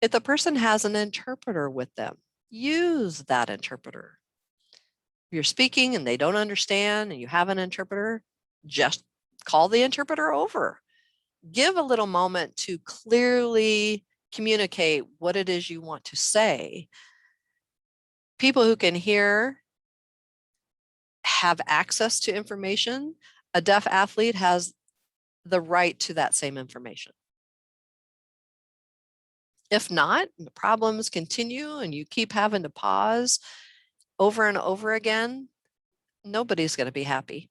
If the person has an interpreter with them, use that interpreter. If you're speaking and they don't understand and you have an interpreter, just call the interpreter over. Give a little moment to clearly communicate what it is you want to say. People who can hear have access to information. A deaf athlete has the right to that same information. If not, the problems continue and you keep having to pause over and over again, nobody's going to be happy.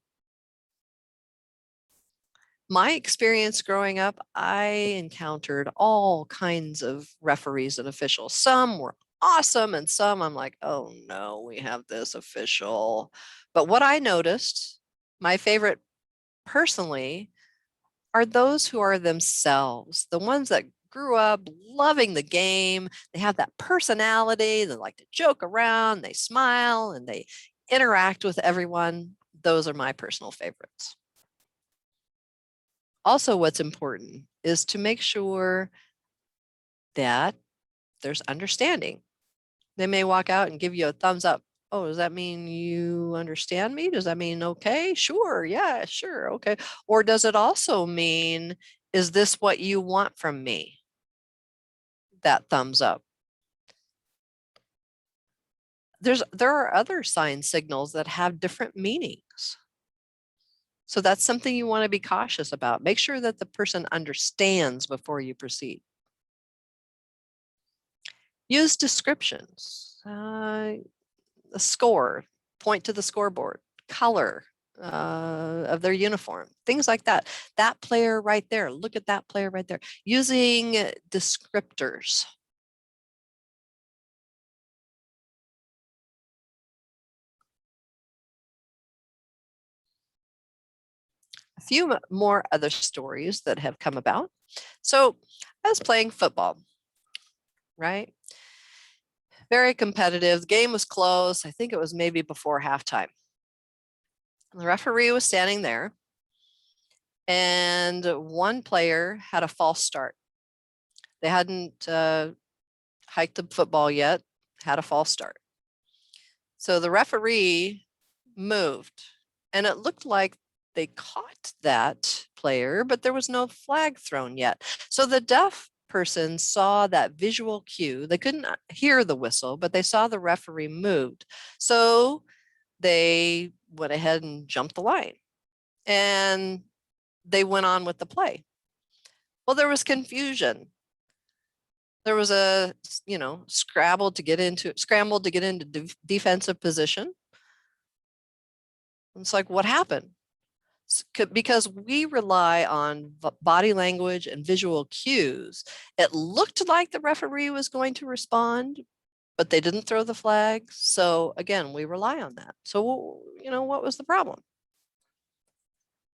My experience growing up, I encountered all kinds of referees and officials. Some were awesome and some I'm like, oh no, we have this official. But what I noticed, my favorite personally, are those who are themselves, the ones that grew up loving the game. They have that personality. They like to joke around, they smile, and they interact with everyone. Those are my personal favorites. Also, what's important is to make sure that there's understanding. They may walk out and give you a thumbs up. Oh, does that mean you understand me? Does that mean, okay, sure, yeah, sure, okay. Or does it also mean, is this what you want from me? That thumbs up. There are other sign signals that have different meanings. So that's something you want to be cautious about. Make sure that the person understands before you proceed. Use descriptions. The score, point to the scoreboard, color of their uniform, things like that. That player right there, look at that player right there. Using descriptors. A few more other stories that have come about. So I was playing football, right? Very competitive. The game was close. I think it was maybe before halftime. The referee was standing there and one player had a false start. They hadn't hiked the football yet, had a false start. So the referee moved and it looked like they caught that player, but there was no flag thrown yet. So the deaf person saw that visual cue. They couldn't hear the whistle, but they saw the referee moved. So they went ahead and jumped the line and they went on with the play. Well, there was confusion. There was a, scrambled to get into defensive position. It's like, what happened? Because we rely on body language and visual cues. It looked like the referee was going to respond, but they didn't throw the flag. So again, we rely on that. So, what was the problem?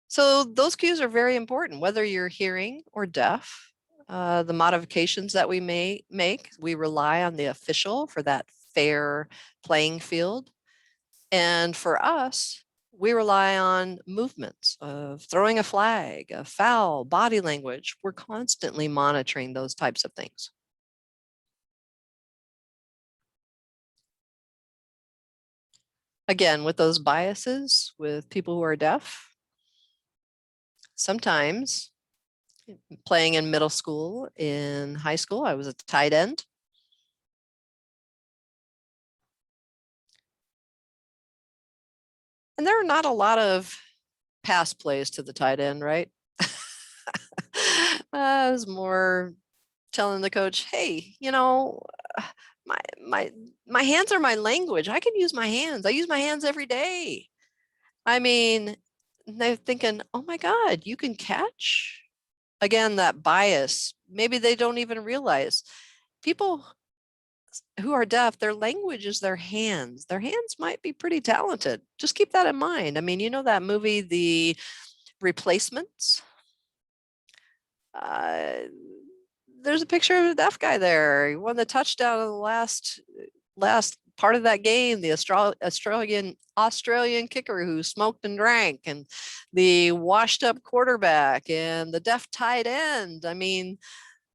So those cues are very important, whether you're hearing or deaf. The modifications that we may make, we rely on the official for that fair playing field. And for us, we rely on movements of throwing a flag, a foul, body language. We're constantly monitoring those types of things. again, with those biases with people who are deaf, sometimes playing in middle school, in high school, I was a tight end. And there are not a lot of pass plays to the tight end, right? I was more telling the coach, hey, you know, my my hands are my language. I can use my hands. I use my hands every day. I mean, they're thinking, oh my God, you can catch? Again, that bias. Maybe they don't even realize people who are deaf, their language is their hands. Their hands might be pretty talented. Just keep that in mind. I mean, you know that movie, The Replacements? There's a picture of a deaf guy there. He won the touchdown in the last part of that game. The Australian kicker who smoked and drank, and the washed up quarterback, and the deaf tight end. I mean,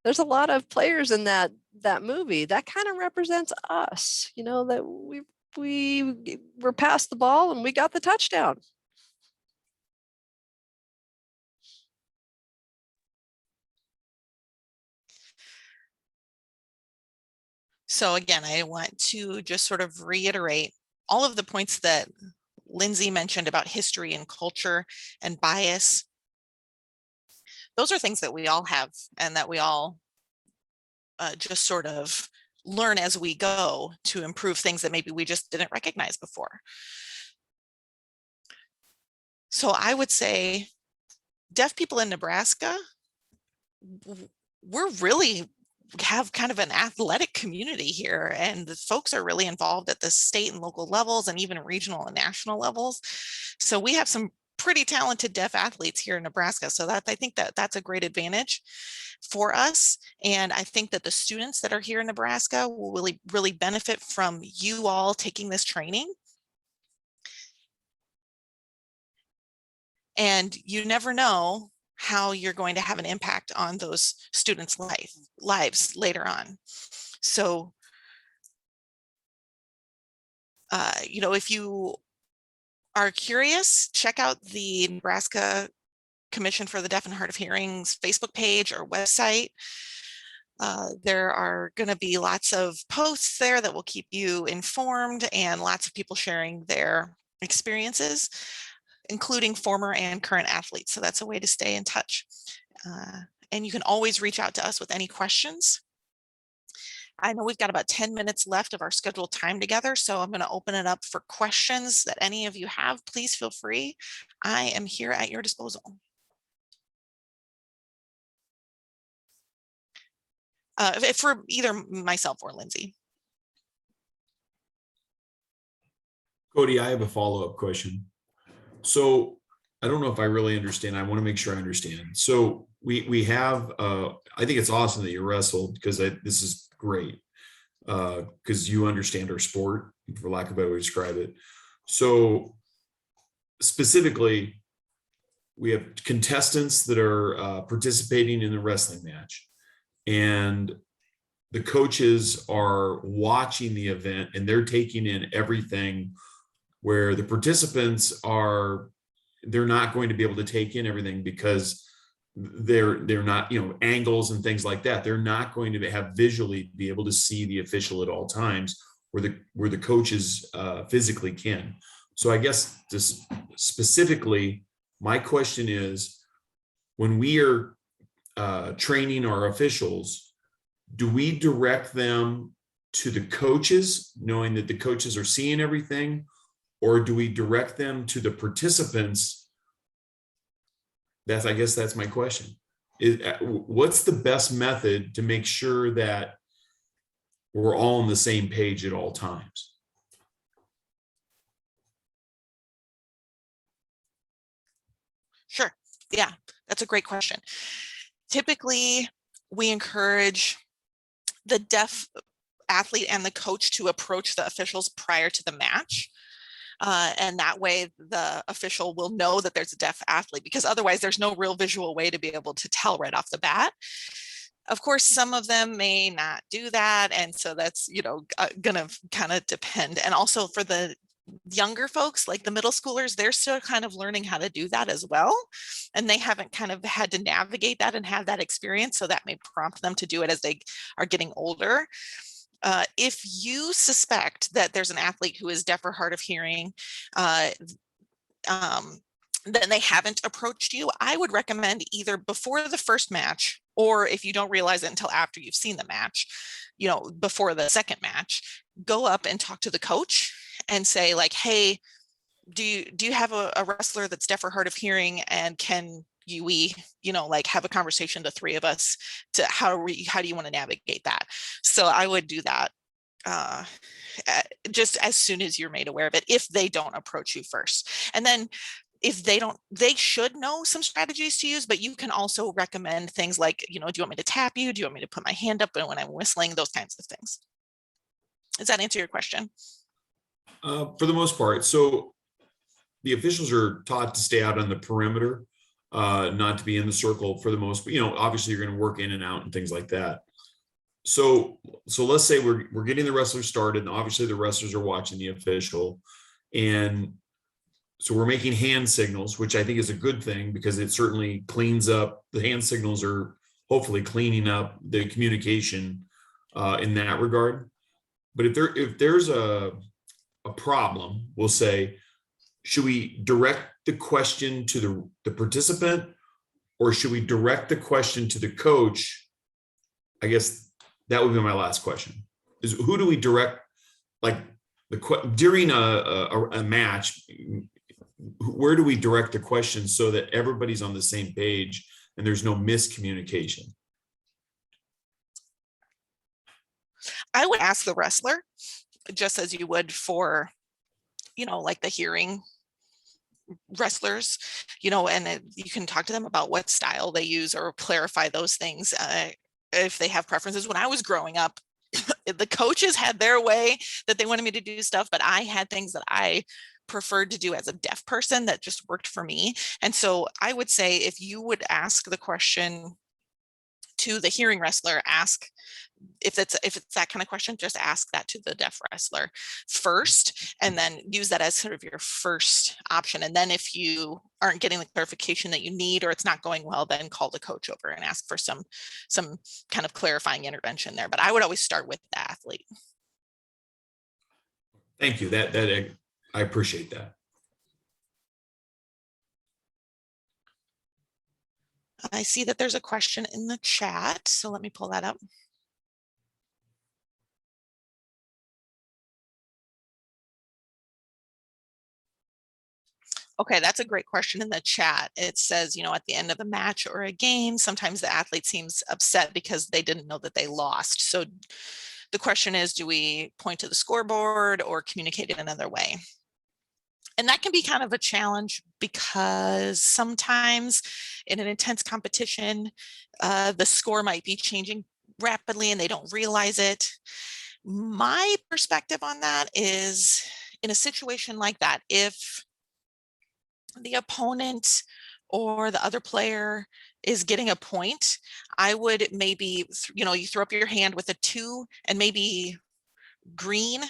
there's a lot of players in that movie that kind of represents us. You know, that we were past the ball and we got the touchdown. So again, I want to just sort of reiterate all of the points that Lindsay mentioned about history and culture and bias. Those are things that we all have and that we all just sort of learn as we go to improve things that maybe we just didn't recognize before. So I would say deaf people in Nebraska, we're really have kind of an athletic community here, and the folks are really involved at the state and local levels and even regional and national levels. So we have some pretty talented deaf athletes here in Nebraska. So I think that that's a great advantage for us. And I think that the students that are here in Nebraska will really benefit from you all taking this training. And you never know how you're going to have an impact on those students' lives later on. So, you know, if you are curious, check out the Nebraska Commission for the Deaf and Hard of Hearing's Facebook page or website. There are going to be lots of posts there that will keep you informed, and lots of people sharing their experiences, including former and current athletes. So that's a way to stay in touch. And you can always reach out to us with any questions. I know we've got about 10 minutes left of our scheduled time together, so I'm going to open it up for questions that any of you have. Please feel free. I am here at your disposal. For either myself or Lindsay. Cody, I have a follow-up question. So I don't know if I really understand. I want to make sure I understand. So we have, I think it's awesome that you wrestled, because this is great, because you understand our sport, for lack of a better way to describe it. So specifically, we have contestants that are participating in the wrestling match, and the coaches are watching the event and they're taking in everything, where the participants they're not going to be able to take in everything because they're not, you know, angles and things like that. They're not going to have visually be able to see the official at all times, where the coaches physically can. So I guess just specifically, my question is, when we are training our officials, do we direct them to the coaches, knowing that the coaches are seeing everything, or do we direct them to the participants? I guess that's my question. What's the best method to make sure that we're all on the same page at all times? Sure. Yeah, that's a great question. Typically, we encourage the deaf athlete and the coach to approach the officials prior to the match. And that way the official will know that there's a deaf athlete, because otherwise there's no real visual way to be able to tell right off the bat. Of course, some of them may not do that. And so that's, you know, going to kind of depend. And also for the younger folks, like the middle schoolers, they're still kind of learning how to do that as well. And they haven't kind of had to navigate that and have that experience. So that may prompt them to do it as they are getting older. If you suspect that there's an athlete who is deaf or hard of hearing, then they haven't approached you, I would recommend either before the first match, or if you don't realize it until after you've seen the match, before the second match, go up and talk to the coach and say like, hey, do you have a wrestler that's deaf or hard of hearing, and can we like have a conversation, the three of us, to how do you want to navigate that? So I would do that just as soon as you're made aware of it, if they don't approach you first. And then if they don't, they should know some strategies to use, but you can also recommend things like, do you want me to tap you? Do you want me to put my hand up when I'm whistling? Those kinds of things. Does that answer your question? For the most part. So the officials are taught to stay out on the perimeter, not to be in the circle for the most, obviously you're going to work in and out and things like that. So let's say we're getting the wrestlers started, and obviously the wrestlers are watching the official, and so we're making hand signals, which I think is a good thing because it certainly cleans up. The hand signals are hopefully cleaning up the communication in that regard. But if there's a problem, we'll say, should we direct the question to the participant, or should we direct the question to the coach? I guess that would be my last question. Is who do we direct, like during a match? Where do we direct the question so that everybody's on the same page and there's no miscommunication? I would ask the wrestler, just as you would for, like the hearing wrestlers, and you can talk to them about what style they use or clarify those things if they have preferences. When I was growing up, the coaches had their way that they wanted me to do stuff, but I had things that I preferred to do as a deaf person that just worked for me. And so I would say, if you would ask the question to the hearing wrestler, ask if it's that kind of question, just ask that to the deaf wrestler first, and then use that as sort of your first option. And then if you aren't getting the clarification that you need, or it's not going well, then call the coach over and ask for some kind of clarifying intervention there. But I would always start with the athlete. Thank you. That I appreciate that. I see that there's a question in the chat, so let me pull that up. Okay, that's a great question in the chat. It says, at the end of a match or a game, sometimes the athlete seems upset because they didn't know that they lost. So the question is, do we point to the scoreboard or communicate in another way? And that can be kind of a challenge, because sometimes in an intense competition, the score might be changing rapidly and they don't realize it. My perspective on that is, in a situation like that, if the opponent or the other player is getting a point, I would maybe, you throw up your hand with a 2 and maybe green.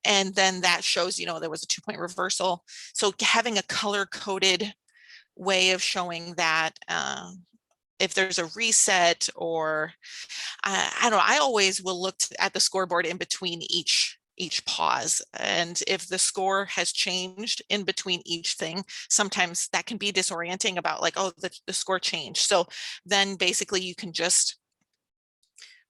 And then that shows, there was a 2-point reversal. So having a color-coded way of showing that if there's a reset, or I don't know, I always will look at the scoreboard in between each pause. And if the score has changed in between each thing, sometimes that can be disorienting about like, oh, the score changed. So then basically you can just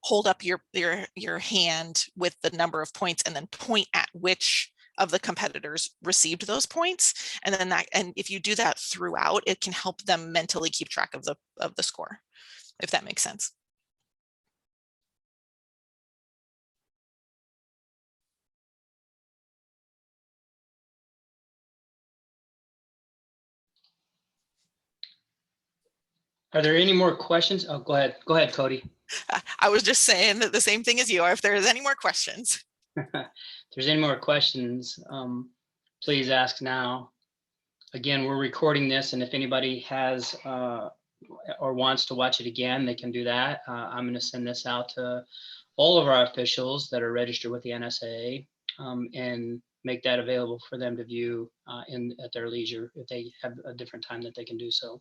hold up your hand with the number of points and then point at which of the competitors received those points. And then and if you do that throughout, it can help them mentally keep track of the score, if that makes sense. Are there any more questions? Oh, go ahead. Go ahead, Cody. I was just saying that the same thing as you are. If there's any more questions. If there's any more questions, please ask now. Again, we're recording this, and if anybody has or wants to watch it again, they can do that. I'm going to send this out to all of our officials that are registered with the NSAA, and make that available for them to view at their leisure if they have a different time that they can do so.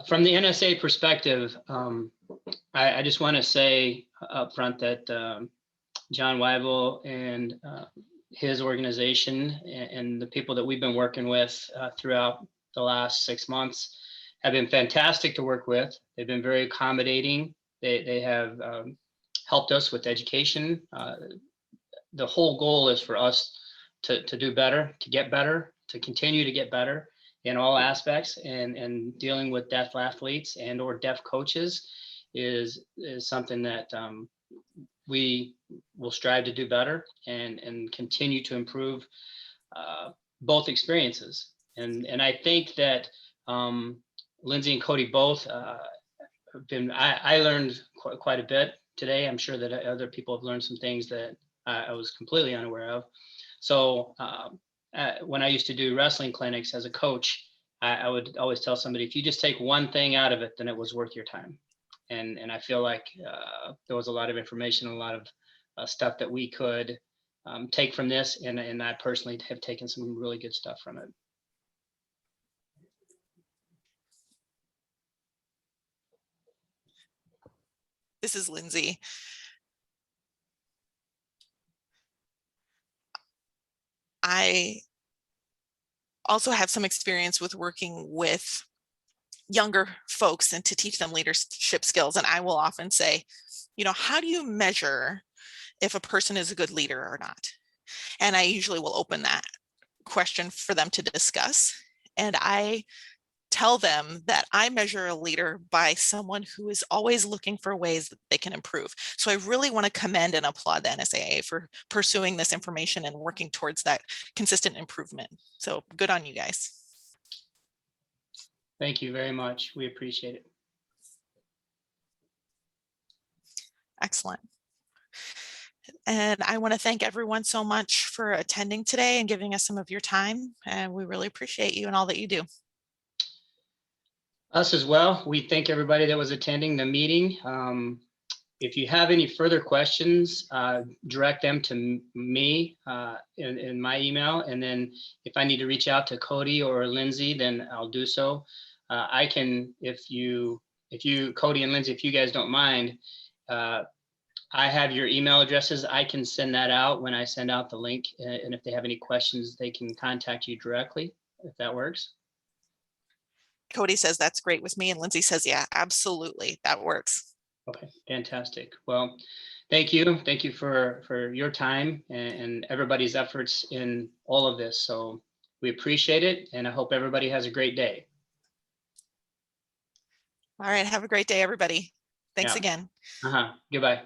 From the NSA perspective, I just want to say up front that John Weibel and his organization and the people that we've been working with throughout the last 6 months have been fantastic to work with. They've been very accommodating. They have helped us with education. The whole goal is for us to do better, to get better, to continue to get better in all aspects, and dealing with deaf athletes and or deaf coaches is something that we will strive to do better and continue to improve both experiences. And I think that Lindsay and Cody both have been, I learned quite a bit today. I'm sure that other people have learned some things that I was completely unaware of. So when I used to do wrestling clinics as a coach, I would always tell somebody, if you just take one thing out of it, then it was worth your time. And I feel like there was a lot of information, a lot of stuff that we could take from this. And I personally have taken some really good stuff from it. This is Lindsay. I also have some experience with working with younger folks and to teach them leadership skills. And I will often say, you know, how do you measure if a person is a good leader or not? And I usually will open that question for them to discuss. And I tell them that I measure a leader by someone who is always looking for ways that they can improve. So I really want to commend and applaud the NSAA for pursuing this information and working towards that consistent improvement. So good on you guys. Thank you very much. We appreciate it. Excellent. And I want to thank everyone so much for attending today and giving us some of your time. And we really appreciate you and all that you do. Us as well. We thank everybody that was attending the meeting. If you have any further questions, direct them to me in my email. And then if I need to reach out to Cody or Lindsay, then I'll do so. I can, if you, Cody and Lindsay, if you guys don't mind, I have your email addresses. I can send that out when I send out the link. And if they have any questions, they can contact you directly, if that works. Cody says that's great with me, and Lindsay says, yeah, absolutely, that works. Okay, fantastic. Well, thank you. Thank you for your time and everybody's efforts in all of this. So we appreciate it, and I hope everybody has a great day. All right, have a great day, everybody. Thanks Yeah. again. Goodbye.